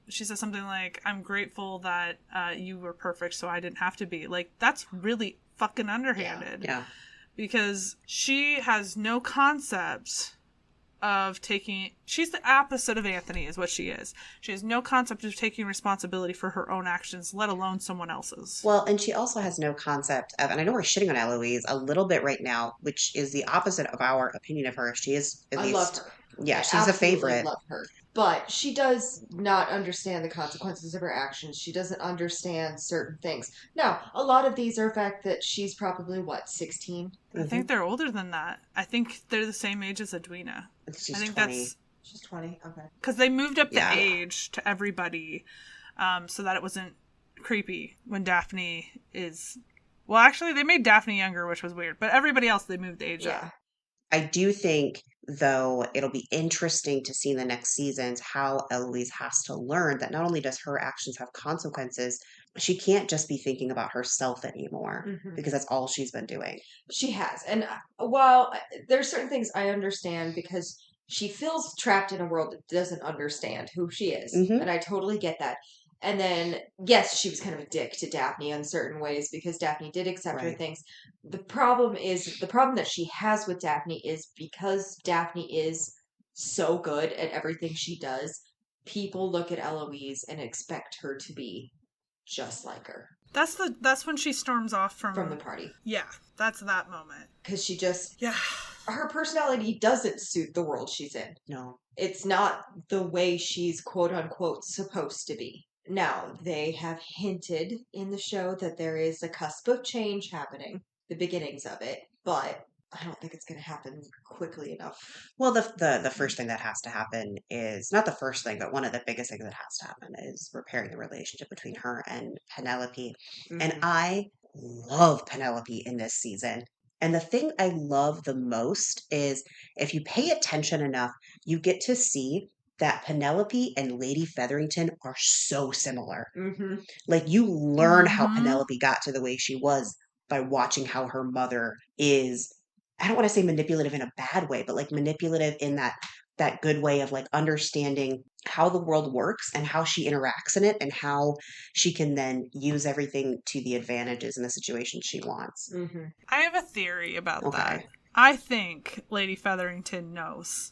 she says something like, I'm grateful that you were perfect so I didn't have to be. Like, that's really fucking underhanded. Yeah. Because she has no concept of she's the opposite of Anthony is what she is. She has no concept of taking responsibility for her own actions, let alone someone else's. Well, and she also has no concept of, and I know we're shitting on Eloise a little bit right now, which is the opposite of our opinion of her. She is, at least Yeah, I she's a absolutely favorite. love her. But she does not understand the consequences of her actions. She doesn't understand certain things. Now, a lot of these are the fact that she's probably, what, 16? I Hmm. think they're older than that. I think they're the same age as Edwina. I She's think 20. that's She's 20. Okay. because they moved up the Yeah. age to everybody, so that it wasn't creepy when Daphne is. Well, actually, they made Daphne younger, which was weird, but everybody else they moved the age up. Yeah. I do think, though, it'll be interesting to see in the next seasons how Eloise has to learn that not only does her actions have consequences, she can't just be thinking about herself anymore Hmm. because that's all she's been doing. She has. And while there's certain things I understand because she feels trapped in a world that doesn't understand who she is. Hmm. And I totally get that. And then, yes, she was kind of a dick to Daphne in certain ways because Daphne did accept her Right. things. The problem that she has with Daphne is because Daphne is so good at everything she does, people look at Eloise and expect her to be just like her That's when she storms off from the from. party. Yeah, that's that moment. Because she just Yeah, her personality doesn't suit the world she's in. No. It's not the way she's quote unquote supposed to be. Now, they have hinted in the show that there is a cusp of change happening, the beginnings of it, but I don't think it's going to happen quickly enough. Well, the first thing that has to happen is not the first thing, but one of the biggest things that has to happen is repairing the relationship between her and Penelope. And Mm-hmm. I love Penelope in this season. And the thing I love the most is if you pay attention enough, you get to see that Penelope and Lady Featherington are so similar. Mm-hmm. Like you learn how mm-hmm. Penelope got to the way she was by watching how her mother is. I don't want to say manipulative in a bad way, but like manipulative in that good way of like understanding how the world works and how she interacts in it and how she can then use everything to the advantages in the situation she wants. Mm-hmm. I have a theory about that. Okay. I think Lady Featherington knows.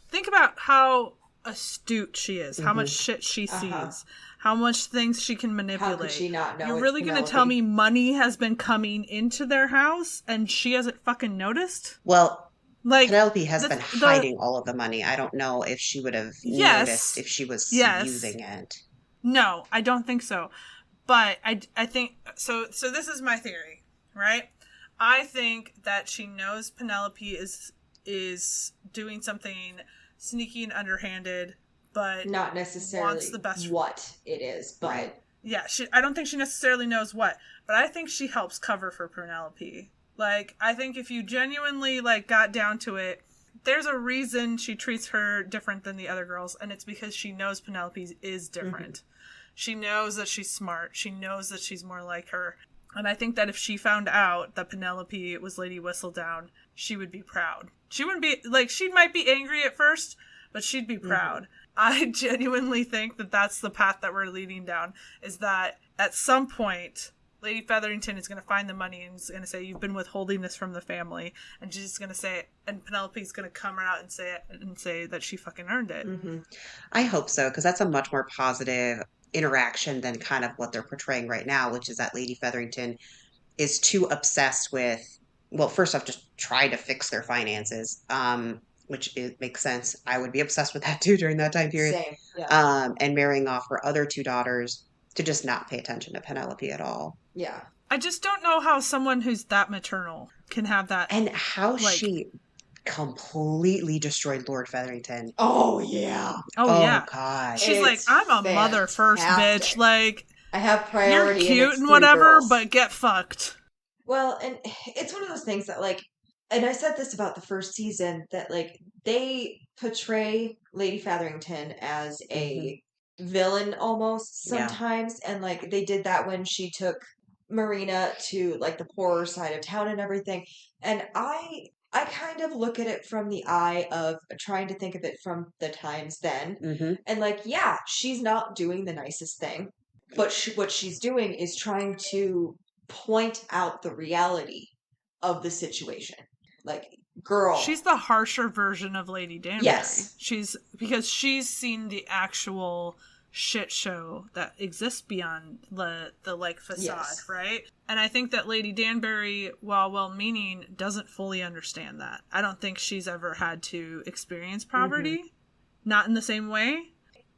Think about how astute she is, how much Hmm. shit she Uh-huh. sees, how much things she can How manipulate. could she not know You're it's really going to tell Penelope? me money has been coming into their house and she hasn't fucking noticed? Well, Like Penelope has been the hiding all of the money. I don't know if she would have noticed yes, if she was yes. using it. No, I don't think so. But I think so. So this is my theory, right? I think that she knows Penelope is doing something sneaky and underhanded, but Not wants necessarily the best. what it is, but Right. Yeah, I don't think she necessarily knows what, but I think she helps cover for Penelope. Like, I think if you genuinely like got down to it, there's a reason she treats her different than the other girls, and it's because she knows Penelope is different. She knows that she's smart. She knows that she's more like her. And I think that if she found out that Penelope was Lady Whistledown, she would be proud. She wouldn't be, like, she might be angry at first, but she'd be proud. I genuinely think that that's the path that we're leading down, is that at some point, Lady Featherington is going to find the money and is going to say, you've been withholding this from the family. And she's just going to say it. And Penelope's going to come out and say it and say that she fucking earned it. Mm-hmm. I hope so, because that's a much more positive interaction than kind of what they're portraying right now, which is that Lady Featherington is too obsessed with, well, first off, just trying to fix their finances, which makes sense. I would be obsessed with that too during that time period. Same. Yeah. And marrying off her other two daughters to just not pay attention to Penelope at all. Yeah. I just don't know how someone who's that maternal can have that. And how Like- she completely destroyed Lord Featherington. Oh yeah. Oh, Oh, yeah. God. She's like, It's I'm a mother first, bitch. fantastic. Like, I have you're priority. cute it's and three whatever, girls. but get fucked. Well, and it's one of those things that like, and I said this about the first season that like they portray Lady Featherington as a villain almost Yeah. sometimes, and like they did that when she took Marina to like the poorer side of town and everything, and I kind of look at it from the eye of trying to think of it from the times then. Hmm. And like, yeah, she's not doing the nicest thing, but what she's doing is trying to point out the reality of the situation. Like, girl, She's the harsher version of Lady Danbury. Yes. Because she's seen the actual shit show that exists beyond the like facade, Yes. right? And I think that Lady Danbury, while well-meaning, doesn't fully understand that. I don't think she's ever had to experience poverty, not in the same way.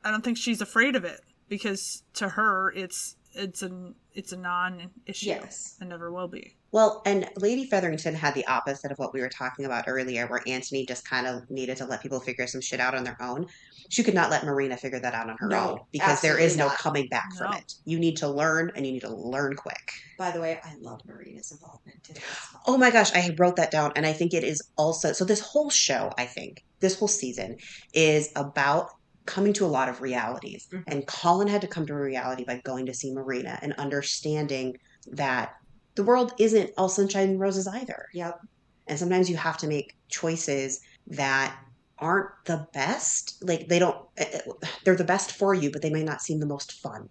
I don't think she's afraid of it because to her it's a non-issue. Yes. And never will be. Well, and Lady Featherington had the opposite of what we were talking about earlier, where Antony just kind of needed to let people figure some shit out on their own. She could not let Marina figure that out on her No, own because there is absolutely no not. coming back from No. it. You need to learn, and you need to learn quick. By the way, I love Marina's involvement in this. Oh my gosh, I wrote that down, and I think it is also so. This whole show, I think, this whole season is about coming to a lot of realities, and Colin had to come to a reality by going to see Marina and understanding that the world isn't all sunshine and roses either. Yep. And sometimes you have to make choices that aren't the best. Like they're the best for you, but they may not seem the most fun.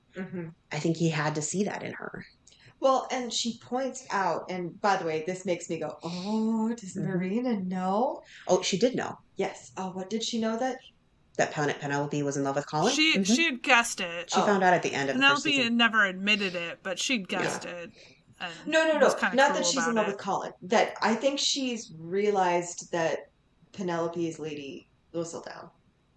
I think he had to see that in her. Well, and she points out, and by the way, this makes me go, oh, does Marina know? Oh, she did know. Yes. Oh, what did she know that? That Penelope was in love with Colin? She had guessed it. She found out at the end of the first Penelope season. had never admitted it, but she'd guessed it. And No. was kinda Not cruel that she's in about love it. with Colin. That I think she's realized that Penelope is Lady Whistledown.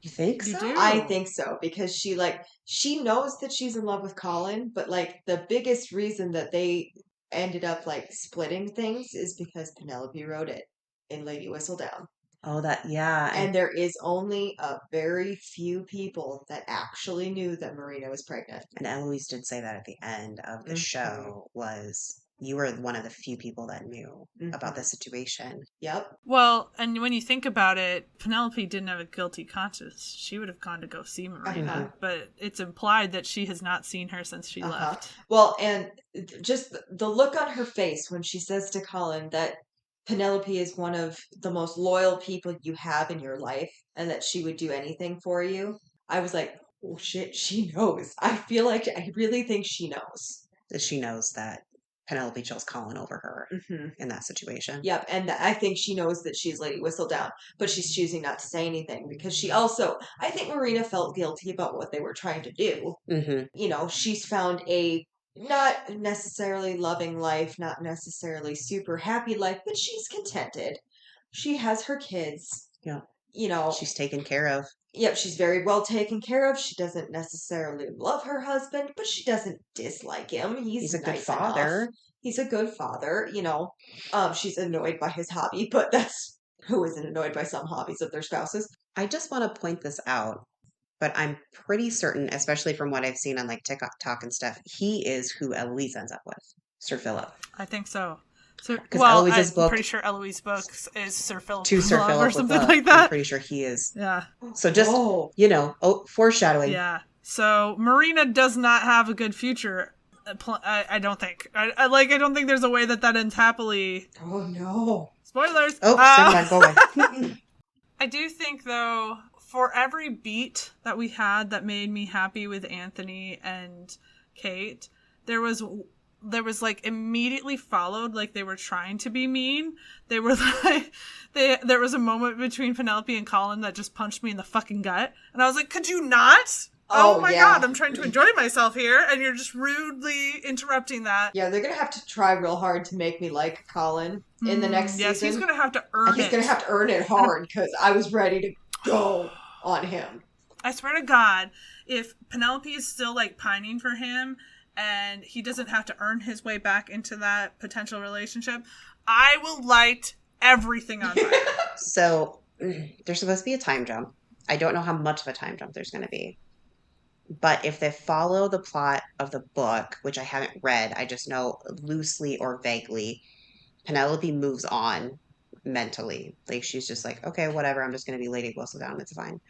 You think You so? do? I think so because she knows that she's in love with Colin, but the biggest reason that they ended up splitting things is because Penelope wrote it in Lady Whistledown. Oh, yeah. And there is only a very few people that actually knew that Marina was pregnant. And Eloise did say that at the end of the show was you were one of the few people that knew about the situation. Yep. Well, and when you think about it, Penelope didn't have a guilty conscience. She would have gone to go see Marina, but it's implied that she has not seen her since she left. Well, and just the look on her face when she says to Colin that Penelope is one of the most loyal people you have in your life and that she would do anything for you. I was like, oh shit, she knows. I really think she knows. That she knows that Penelope chose Colin over her in that situation. Yep, and I think she knows that she's Lady Whistledown, but she's choosing not to say anything because she also, I think Marina felt guilty about what they were trying to do. You know, she's found a not necessarily loving life, not necessarily super happy life, but she's contented. She has her kids. Yeah. You know, she's taken care of. Yep, she's very well taken care of. She doesn't necessarily love her husband, but she doesn't dislike him. He's a good nice father. enough. He's a good father, you know. She's annoyed by his hobby, but that's who isn't annoyed by some hobbies of their spouses. I just want to point this out, but I'm pretty certain, especially from what I've seen on TikTok and stuff, he is who Eloise ends up with, Sir Philip. I think so. So, Eloise's I'm book, pretty sure Eloise's book is Sir Philip to Sir Philip or something like that. I'm pretty sure he is. Yeah. So just foreshadowing. Yeah. So Marina does not have a good future. I don't think. I don't think there's a way that ends happily. Oh no! Spoilers. Oh, never mind. Go away. I do think though, for every beat that we had that made me happy with Anthony and Kate, there was immediately followed they were trying to be mean. They were there was a moment between Penelope and Colin that just punched me in the fucking gut, and I was like, could you not? Oh my god, I'm trying to enjoy myself here, and you're just rudely interrupting that. Yeah, they're gonna have to try real hard to make me like Colin in the next season. Yes, he's gonna have to earn it. He's gonna have to earn it hard because I was ready to go on him. I swear to God, if Penelope is still pining for him and he doesn't have to earn his way back into that potential relationship, I will light everything on fire. So there's supposed to be a time jump. I don't know how much of a time jump there's going to be. But if they follow the plot of the book, which I haven't read, I just know loosely or vaguely, Penelope moves on mentally. She's just like, okay, whatever, I'm just going to be Lady Whistledown, it's fine.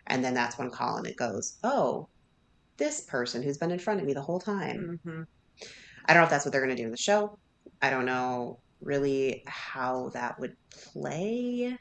And then that's when Colin, it goes, oh, this person who's been in front of me the whole time. I don't know if that's what they're going to do in the show. I don't know really how that would play.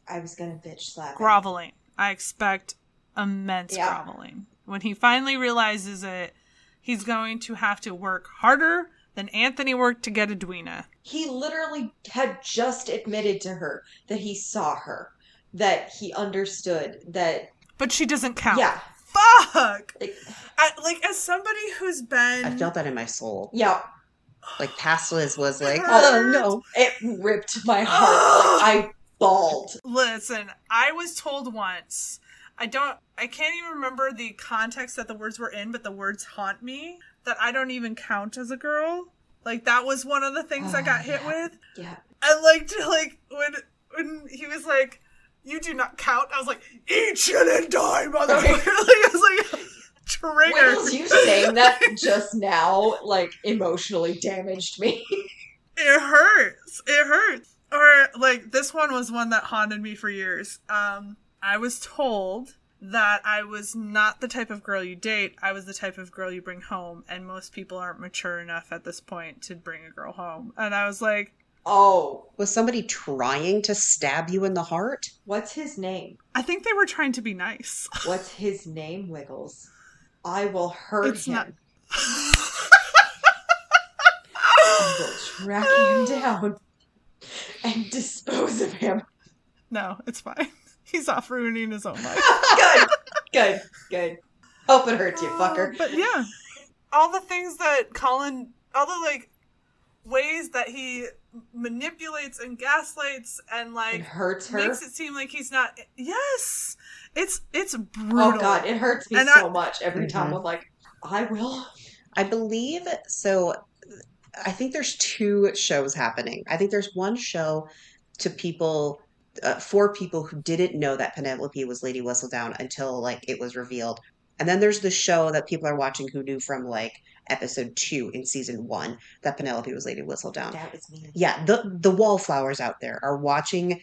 I was going to bitch slap him. Groveling. I expect immense groveling. When he finally realizes it, he's going to have to work harder than Anthony worked to get Edwina. He literally had just admitted to her that he saw her, that he understood, that... But she doesn't count. Yeah. fuck. Like, Like as somebody who's been, I felt that in my soul. yeah. Like past Liz was like, Oh, oh no. It ripped my heart. Like, I bawled. Listen, I was told once. I can't even remember the context that the words were in, but the words haunt me. That I don't even count as a girl. Like that was one of the things I got hit with. Yeah. And like when he was like, "You do not count," I was like, "Eat shit and die, motherfucker!" Like, I was like, trigger. Wiggles, you saying that just now, like, emotionally damaged me. It hurts. It hurts. Or like this one was one that haunted me for years. I was told that I was not the type of girl you date. I was the type of girl you bring home, and most people aren't mature enough at this point to bring a girl home. And I was like, Oh. Was somebody trying to stab you in the heart? What's his name? I think they were trying to be nice. What's his name, Wiggles? I will hurt It's him. not. I will track him down and dispose of him. No, it's fine. He's off ruining his own life. Good. Hope it hurts you, fucker. But yeah, all the things that Colin, all the like ways that he manipulates and gaslights and like It hurts her. makes it seem like he's not. Yes, it's brutal. Oh God, it hurts me And so much every time. Mhm. I'm like, I will. I believe so. I think there's two shows happening. I think there's one show to people, for people who didn't know that Penelope was Lady Whistledown until like it was revealed. And then there's the show that people are watching who knew from like episode 2 in season 1 that Penelope was Lady Whistledown. That was me. Yeah, the wallflowers out there are watching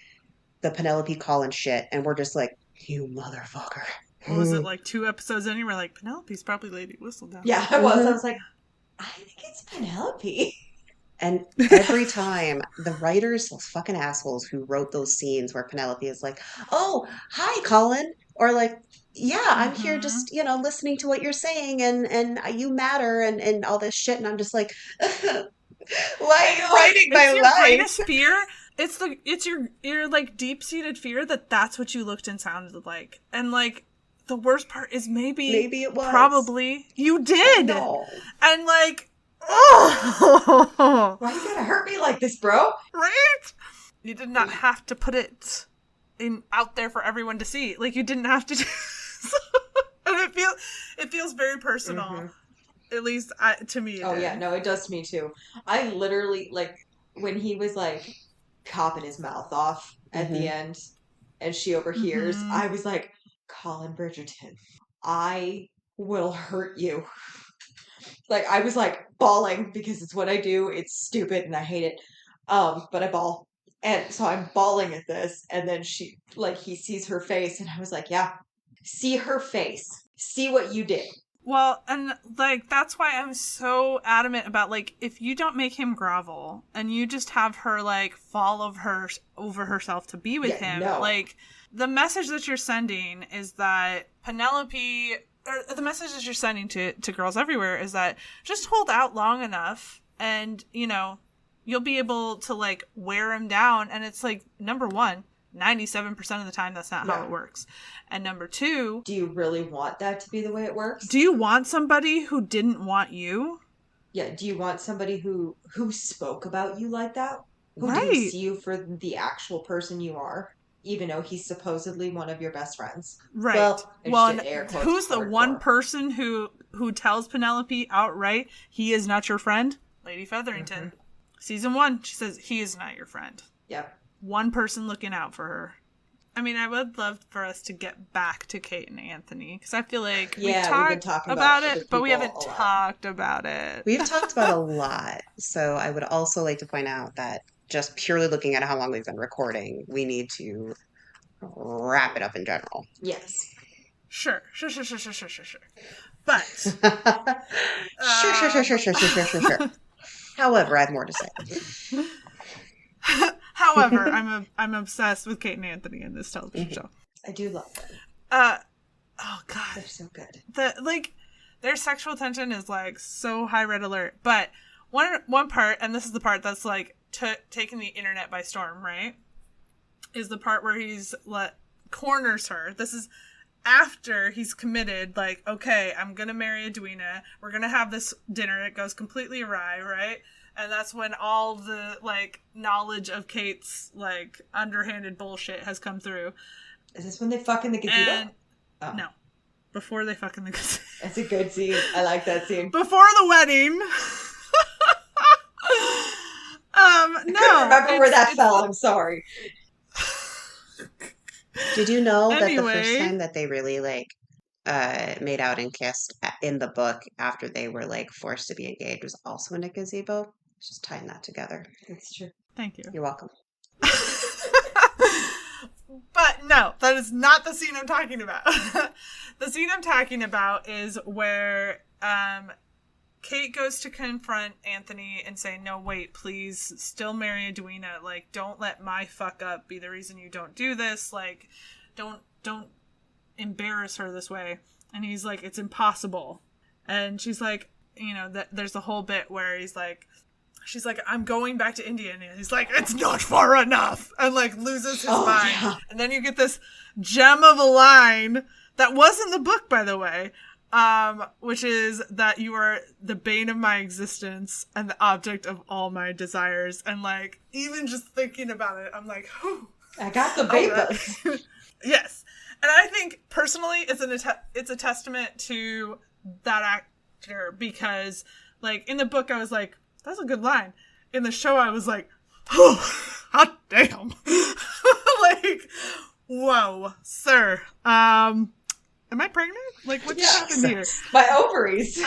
the Penelope Collins shit, and we're just like, you motherfucker. What was it like 2 episodes in? You were like, Penelope's probably Lady Whistledown. Yeah, I was. I was like, I think it's Penelope. And every time the writers, those fucking assholes who wrote those scenes where Penelope is like, oh, hi, Colin. Or like, yeah, I'm here just, listening to what you're saying and you matter and all this shit. And I'm just like, why are you writing my It's your life? greatest fear. It's your like deep-seated fear that that's what you looked and sounded like. And like the worst part is maybe it was. probably you did. No. And like, oh, Why you gotta hurt me like this, bro? right? You did not have to put it out there for everyone to see. Like you didn't have to do and it feels very personal. Mhm. At least to me. Oh yeah, no, it does to me too. I literally, like, when he was like copping his mouth off at the end and she overhears, Mhm. I was like, Colin Bridgerton, I will hurt you. Like, I was like bawling because it's what I do. It's stupid and I hate it. But I bawl. And so I'm bawling at this, and then he sees her face, and I was like, yeah, see her face. See what you did. Well, and like that's why I'm so adamant about like if you don't make him grovel and you just have her like fall over herself to be with him, no. like the message that you're sending is that Penelope, or the message that you're sending to girls everywhere is that just hold out long enough and you'll be able to like wear him down. And it's like, number one, 97% of the time that's not how it works. And number two, Do you really want that to be the way it works? do you want somebody who didn't want you? Yeah, do you want somebody who spoke about you like that? Who Right. didn't see you for the actual person you are, even though he's supposedly one of your best friends? Right. Well, Well, and air quotes who's the hardcore. one person who tells Penelope outright he is not your friend? Lady Featherington. Season 1, she says he is not your friend. Yep. One person looking out for her. I mean, I would love for us to get back to Kate and Anthony because I feel like Yeah, we've been talked talking about about it, but we people haven't a lot. talked about it. We've talked about a lot. So I would also like to point out that just purely looking at how long we've been recording, we need to wrap it up in general. Yes. Sure. But Sure. However, I have more to say. however, I'm obsessed with Kate and Anthony in this television show. I do love them. Oh god. They're so good. Their sexual tension is like so high red alert. But one part, and this is the part that's like taking the internet by storm, right? Is the part where he's corners her. This is after he's committed, like, okay, I'm gonna marry Edwina, we're gonna have this dinner, it goes completely awry, right? And that's when all the, like, knowledge of Kate's, like, underhanded bullshit has come through. Is this when they fuck in the gazebo? And no. Before they fuck in the gazebo. That's a good scene. I like that scene. Before the wedding. I couldn't remember where that fell. I'm sorry. Did you know that the first time that they really, like, made out and kissed in the book after they were, like, forced to be engaged was also in a gazebo? Just tying that together. That's true. Thank you. You're welcome. But no, that is not the scene I'm talking about. The scene I'm talking about is where Kate goes to confront Anthony and say, no, wait, please still marry Edwina. Like, don't let my fuck up be the reason you don't do this. Like, don't embarrass her this way. And he's like, it's impossible. And she's like, you know, there's a whole bit where she's like, I'm going back to India. And he's like, it's not far enough. And, like, loses his mind. Yeah. And then you get this gem of a line that was in the book, by the way, which is that you are the bane of my existence and the object of all my desires. And, like, even just thinking about it, I'm like, whew. I got the vapors. Yes. And I think, personally, it's a testament to that actor because, like, in the book, I was like, that's a good line. In the show, I was like, oh, hot damn. Like, whoa, sir. Am I pregnant? Like, what just happened here? My ovaries.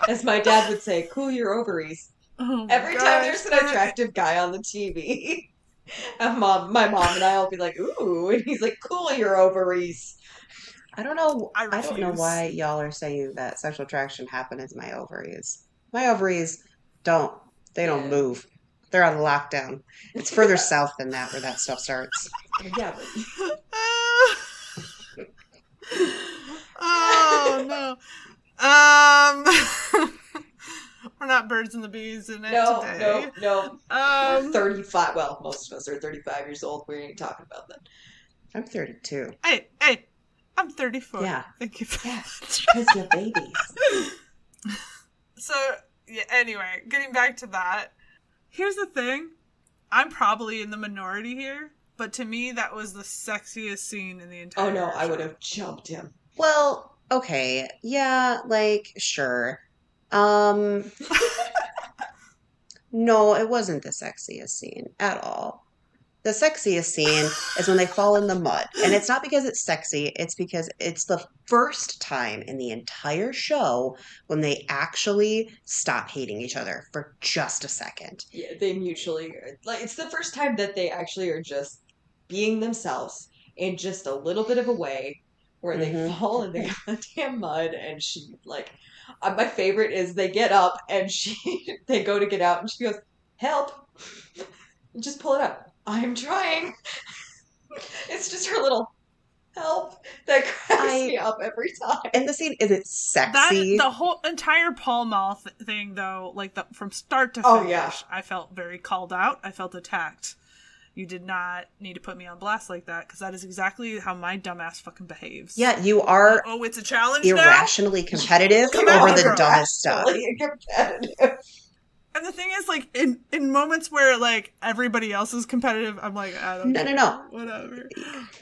As my dad would say, cool your ovaries. Oh Every time there's an attractive guy on the TV, my mom and I will be like, ooh, and he's like, cool your ovaries. I don't know. I don't know why y'all are saying that sexual attraction happens in my ovaries. My ovaries don't move. They're on lockdown. It's further south than that where that stuff starts. Yeah. Oh no. We're not birds and the bees in it today. No. We're 35. Well, most of us are 35 years old. We ain't talking about that. I'm 32. Hey, I'm 34. Yeah. Thank you for that. Because you're babies. So, yeah, anyway, getting back to that. Here's the thing. I'm probably in the minority here, but to me, that was the sexiest scene in the entire show. I would have jumped him. Well, okay. Yeah, like, sure. No, it wasn't the sexiest scene at all. The sexiest scene is when they fall in the mud. And it's not because it's sexy, it's because it's the first time in the entire show when they actually stop hating each other for just a second. Yeah, they mutually, like, it's the first time that they actually are just being themselves in just a little bit of a way where they fall in the goddamn mud and she, like, my favorite is they get up and they go to get out and she goes, help, just pull it up. I'm trying. It's just her little help that cracks me up every time. And the scene isn't sexy. The whole entire Pall Mall thing, though, like from start to finish, yeah. I felt very called out. I felt attacked. You did not need to put me on blast like that, because that is exactly how my dumbass fucking behaves. Yeah, you are. Oh, it's a challenge irrationally now? competitive over the dumbest stuff. Competitive. And the thing is, like, in moments where, like, everybody else is competitive, I'm like, I don't know. No. Whatever.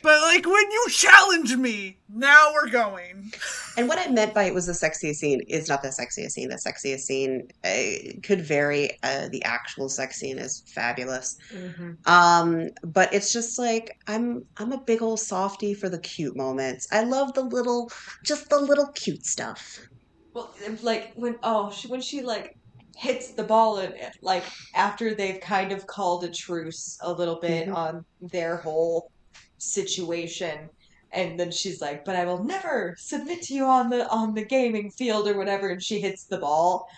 But, like, when you challenge me, now we're going. And what I meant by it was the sexiest scene is not the sexiest scene. The sexiest scene could vary. The actual sex scene is fabulous. Mm-hmm. But it's just like, I'm a big old softie for the cute moments. I love the little cute stuff. Well, like, when she, like, hits the ball and, like, after they've kind of called a truce a little bit on their whole situation, and then she's like, but I will never submit to you on the gaming field or whatever, and she hits the ball.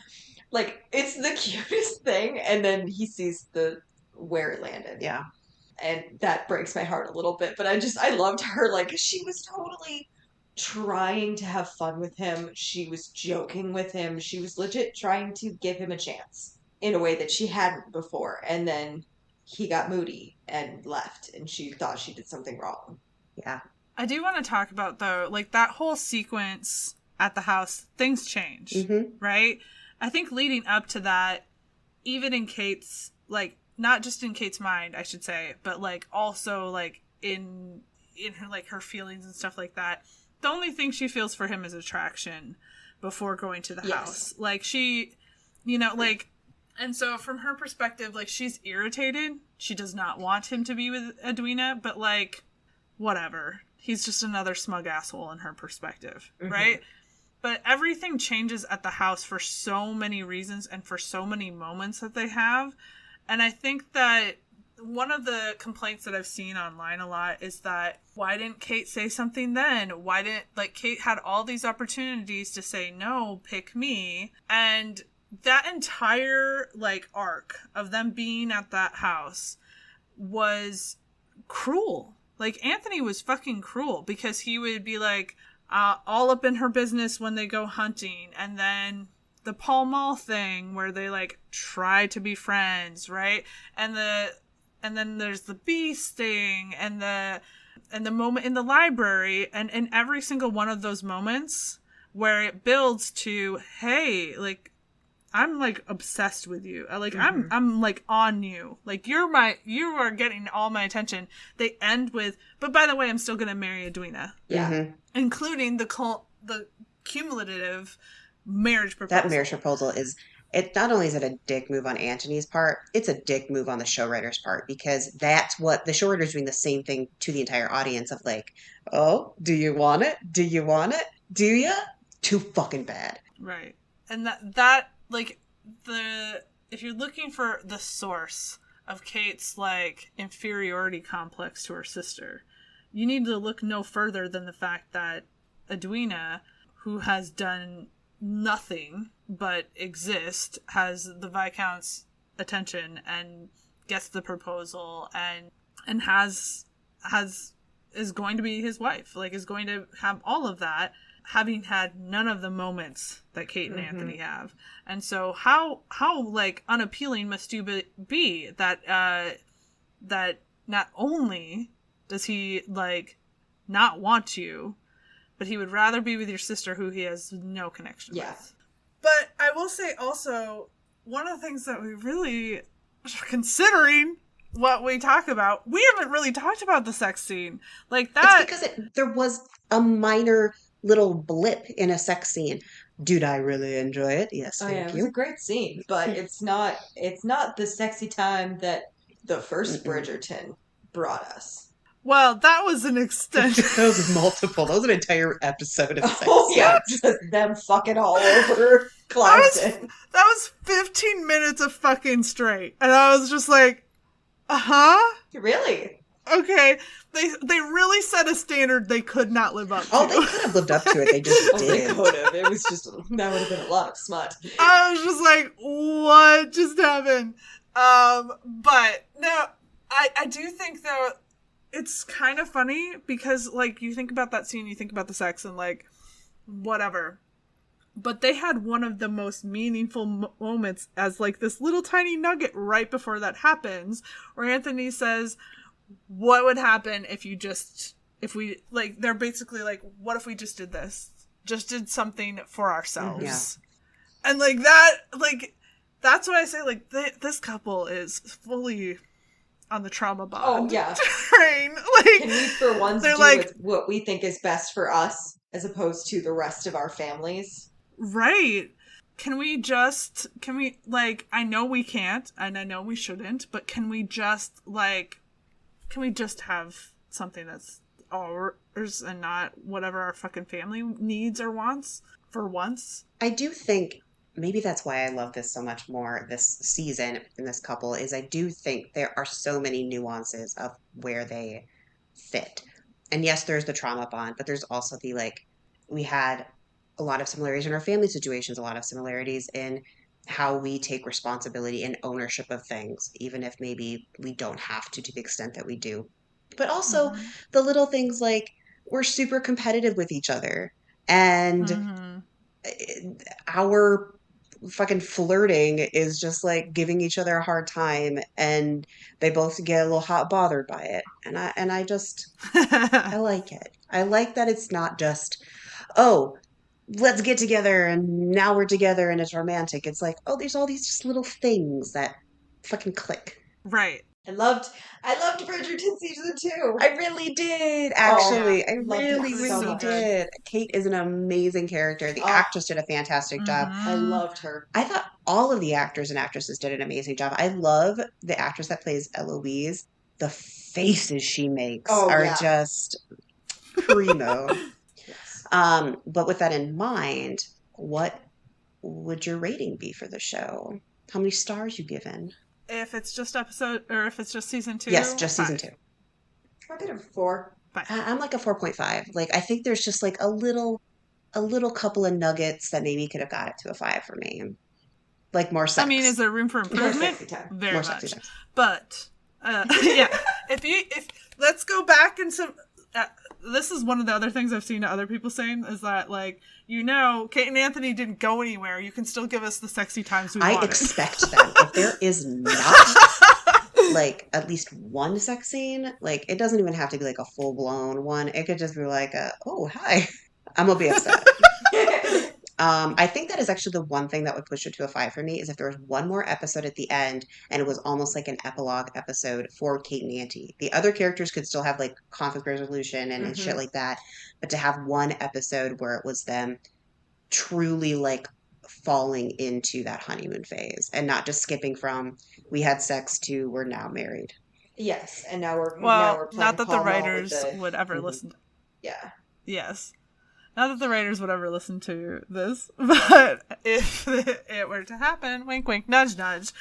Like, it's the cutest thing, and then he sees where it landed. Yeah. And that breaks my heart a little bit, but I loved her, like, she was totally trying to have fun with him. She was joking with him. She was legit trying to give him a chance in a way that she hadn't before. And then he got moody and left, and she thought she did something wrong. Yeah. I do want to talk about, though, like that whole sequence at the house, things change, right? I think leading up to that, even in Kate's, like, not just in Kate's mind, I should say, but like also like in her, like, her feelings and stuff like that, the only thing she feels for him is attraction before going to the house. Like, she, you know, like, and so from her perspective, like, she's irritated. She does not want him to be with Edwina, but like, whatever. He's just another smug asshole in her perspective, right? But everything changes at the house for so many reasons and for so many moments that they have. And I think that one of the complaints that I've seen online a lot is that, why didn't Kate say something then? Why didn't, like, Kate had all these opportunities to say, no, pick me. And that entire, like, arc of them being at that house was cruel. Like, Anthony was fucking cruel, because he would be like, all up in her business when they go hunting, and then the Pall Mall thing where they like try to be friends, right? And then there's the bee sting, and the moment in the library, and in every single one of those moments where it builds to, hey, like, I'm like obsessed with you. Like, I'm like on you. Like, you are getting all my attention. They end with, but by the way, I'm still going to marry Edwina. Yeah. Including the cumulative marriage proposal. That marriage proposal is, it not only is it a dick move on Antony's part, it's a dick move on the show writer's part, because that's what the show writer's doing, the same thing to the entire audience of like, oh, do you want it? Do you want it? Do you? Too fucking bad. Right. And that like, if you're looking for the source of Kate's like inferiority complex to her sister, you need to look no further than the fact that Edwina, who has done nothing but exist, has the Viscount's attention and gets the proposal and is going to be his wife, like, is going to have all of that, having had none of the moments that Kate and Anthony have. And so how like unappealing must you be that not only does he like not want you, but he would rather be with your sister, who he has no connection with. But I will say also, one of the things that we really, considering what we talk about, we haven't really talked about the sex scene. Like that. It's because there was a minor little blip in a sex scene. Did I really enjoy it? Yes, thank you. It was a great scene, but it's not the sexy time that the first Bridgerton brought us. Well, that was an extension. That was multiple. That was an entire episode of sex. Oh, yeah, just them fucking all over Clifton. That was 15 minutes of fucking straight. And I was just like, uh-huh? Really? Okay. They really set a standard they could not live up to. Oh, they could have lived up to it. They just didn't. They could have. It was just, that would have been a lot of smut. I was just like, what just happened? But no, I do think, though, it's kind of funny because, like, you think about that scene, you think about the sex and, like, whatever. But they had one of the most meaningful moments as, like, this little tiny nugget right before that happens, where Anthony says, what would happen if we, like, they're basically like, what if we just did this? Just did something for ourselves. Yeah. And, like, that's why I say, like, this couple is fully on the trauma bond train. Like, can we, for once, do like, with what we think is best for us, as opposed to the rest of our families? Right. Can we, like, I know we can't, and I know we shouldn't, but can we just have something that's ours and not whatever our fucking family needs or wants for once? I do think maybe that's why I love this so much more this season in this couple, is I do think there are so many nuances of where they fit. And yes, there's the trauma bond, but there's also the, like, we had a lot of similarities in our family situations, a lot of similarities in how we take responsibility and ownership of things, even if maybe we don't have to the extent that we do. But also the little things like we're super competitive with each other, and our fucking flirting is just like giving each other a hard time, and they both get a little hot bothered by it. And I just I like it. I like that it's not just, oh, let's get together and now we're together and it's romantic. It's like, oh, there's all these just little things that fucking click. Right. I loved Bridgerton season 2. I really did, Oh, actually. I loved it really, so really much. did. Kate is an amazing character. The Oh. actress did a fantastic job. I loved her. I thought all of the actors and actresses did an amazing job. I love the actress that plays Eloise. The faces she makes are just primo. Yes. But with that in mind, what would your rating be for the show? How many stars you given? If it's just episode, or if it's just season 2? Yes, just season 5. 2. I give it a 4. I'm like a 4.5. Like, I think there's just like a little couple of nuggets that maybe could have got it to a 5 for me. Like more sex. I mean, is there room for More improvement? sexy time. Very More much. sexy times. But yeah, if let's go back and some. This is one of the other things I've seen other people saying is that, like, Kate and Anthony didn't go anywhere. You can still give us the sexy times we wanted. I expect that. If there is not like at least one sex scene, like it doesn't even have to be like a full blown one. It could just be like oh hi. I'm gonna be upset. I think that is actually the one thing that would push it to a 5 for me is if there was one more episode at the end and it was almost like an epilogue episode for Kate and Auntie. The other characters could still have like conflict resolution and shit like that, but to have one episode where it was them truly like falling into that honeymoon phase and not just skipping from we had sex to we're now married. Yes, and now we're Well, playing not that the Pall Mall with writers the- would ever listen. Yeah. Yes. Not that the writers would ever listen to this, but if it were to happen, wink, wink, nudge, nudge,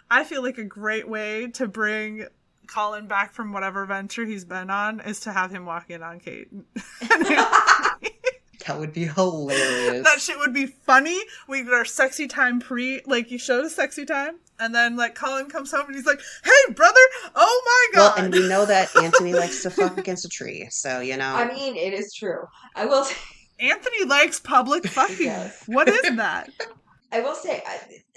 I feel like a great way to bring Colin back from whatever venture he's been on is to have him walk in on Kate. That would be hilarious. That shit would be funny. We get our sexy time like you showed us sexy time, and then like Colin comes home and he's like, "Hey, brother! Oh my god!" Well, and we know that Anthony likes to fuck against a tree, so I mean, it is true. I will say, Anthony likes public fucking. Yes. What is that?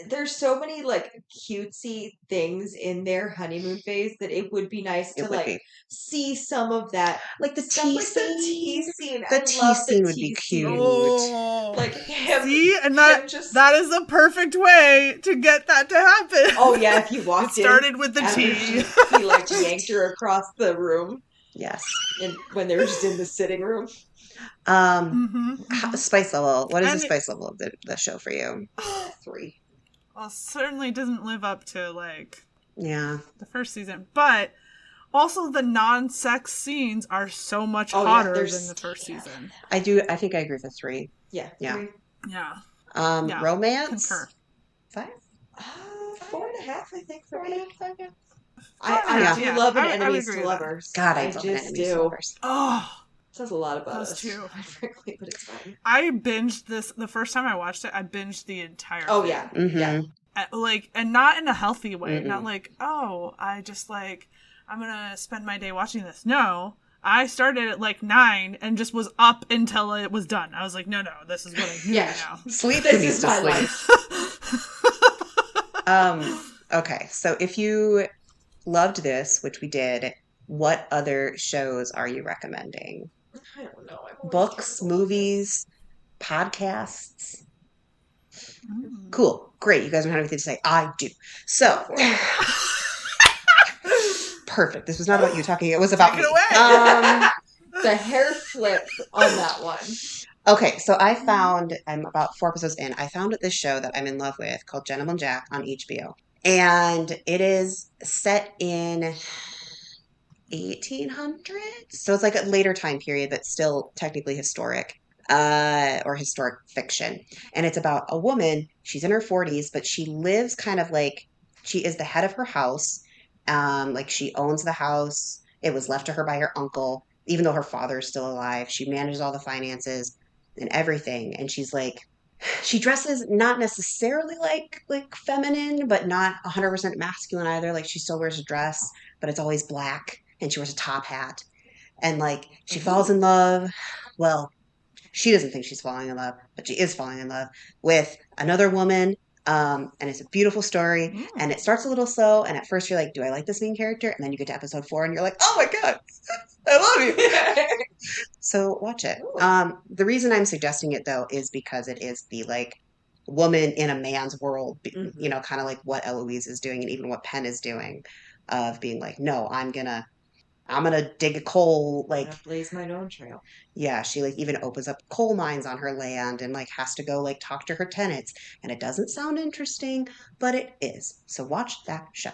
there's so many like cutesy things in their honeymoon phase that it would be nice to like see some of that, like the stuff tea like scene. the tea scene. The tea scene would be cute. Oh. Like him. See, and that is the perfect way to get that to happen. Oh yeah, if you walked in. It started with the tea. He like yanked her across the room. Yes. And when they were just in the sitting room. Spice level. What is the spice level of the show for you? 3. Well, certainly doesn't live up to like the first season, but also the non-sex scenes are so much hotter than the first season. I think I agree with 3. Yeah. 3. Yeah. Romance. Concur. 5. 4.5, I think, for me. I do love an I enemies agree to with lovers. God, I love just enemies to do. lovers. Oh, Says a lot about those us, two. frankly, but it's fine. I binged this the first time I watched it. I binged the entire thing. Yeah. Mm-hmm. Yeah. And not in a healthy way. Mm-mm. Not like, oh, I just like, I'm gonna spend my day watching this. No, I started at like 9 and just was up until it was done. I was like, no, this is what I do now. Sleep This needs is to my sleep. life. Okay, so if you loved this, which we did, what other shows are you recommending? I don't know. Books, movies, podcasts? Cool. Great. You guys don't have anything to say. I do. So, perfect. This was not about you talking. It was about Take me. it away. The hair flip on that one. Okay, so I'm about 4 episodes in. I found this show that I'm in love with called Gentleman Jack on HBO. And it is set in 1800s. So it's like a later time period, but still technically historic. Or historic fiction. And it's about a woman. She's in her 40s, but she lives kind of like she is the head of her house. Like she owns the house. It was left to her by her uncle, even though her father is still alive. She manages all the finances and everything. And she's like, she dresses not necessarily like feminine, but not 100% masculine either. Like she still wears a dress, but it's always black, and she wears a top hat. And like she falls in love. Well, She doesn't think she's falling in love, but she is falling in love with another woman. And it's a beautiful story. And it starts a little slow. And at first you're like, do I like this main character? And then you get to episode 4 and you're like, oh my God, I love you. So watch it. The reason I'm suggesting it though is because it is the like woman in a man's world, you know, kind of like what Eloise is doing and even what Penn is doing of being like, no, I'm gonna dig a coal, I'm like, gonna blaze my own trail. yeah, she like even opens up coal mines on her land and like has to go like talk to her tenants. And it doesn't sound interesting, but it is. So watch that show.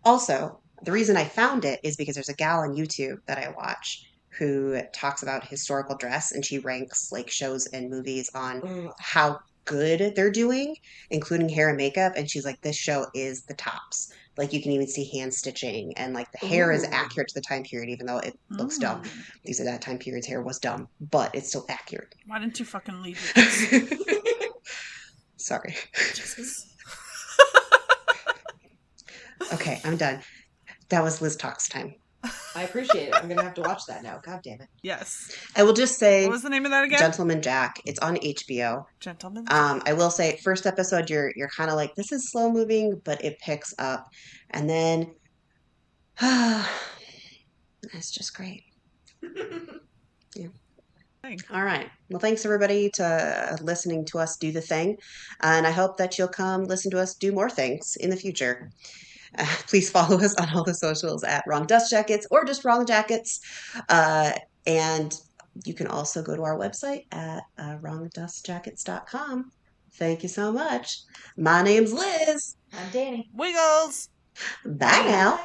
Also, the reason I found it is because there's a gal on YouTube that I watch who talks about historical dress and she ranks like shows and movies on Ugh. how good they're doing, including hair and makeup. And she's like, this show is the tops. Like you can even see hand stitching and like the hair is Ooh. accurate to the time period, even though it looks dumb. These are that time period's hair was dumb, but it's still accurate. Why didn't you fucking leave with this? Sorry. Jesus. Okay, I'm done. That was Liz Talks time. I appreciate it. I'm gonna have to watch that now. God damn it. Yes. I will just say, What was the name of that again? Gentleman Jack. It's on HBO. Gentleman. I will say, first episode, you're kind of like, this is slow moving, but it picks up, and then it's just great. Yeah. All right. Well, thanks everybody to listening to us do the thing, and I hope that you'll come listen to us do more things in the future. Please follow us on all the socials at Wrong Dust Jackets or just Wrong Jackets. And you can also go to our website at wrongdustjackets.com. Thank you so much. My name's Liz. I'm Danny. Wiggles. Bye now.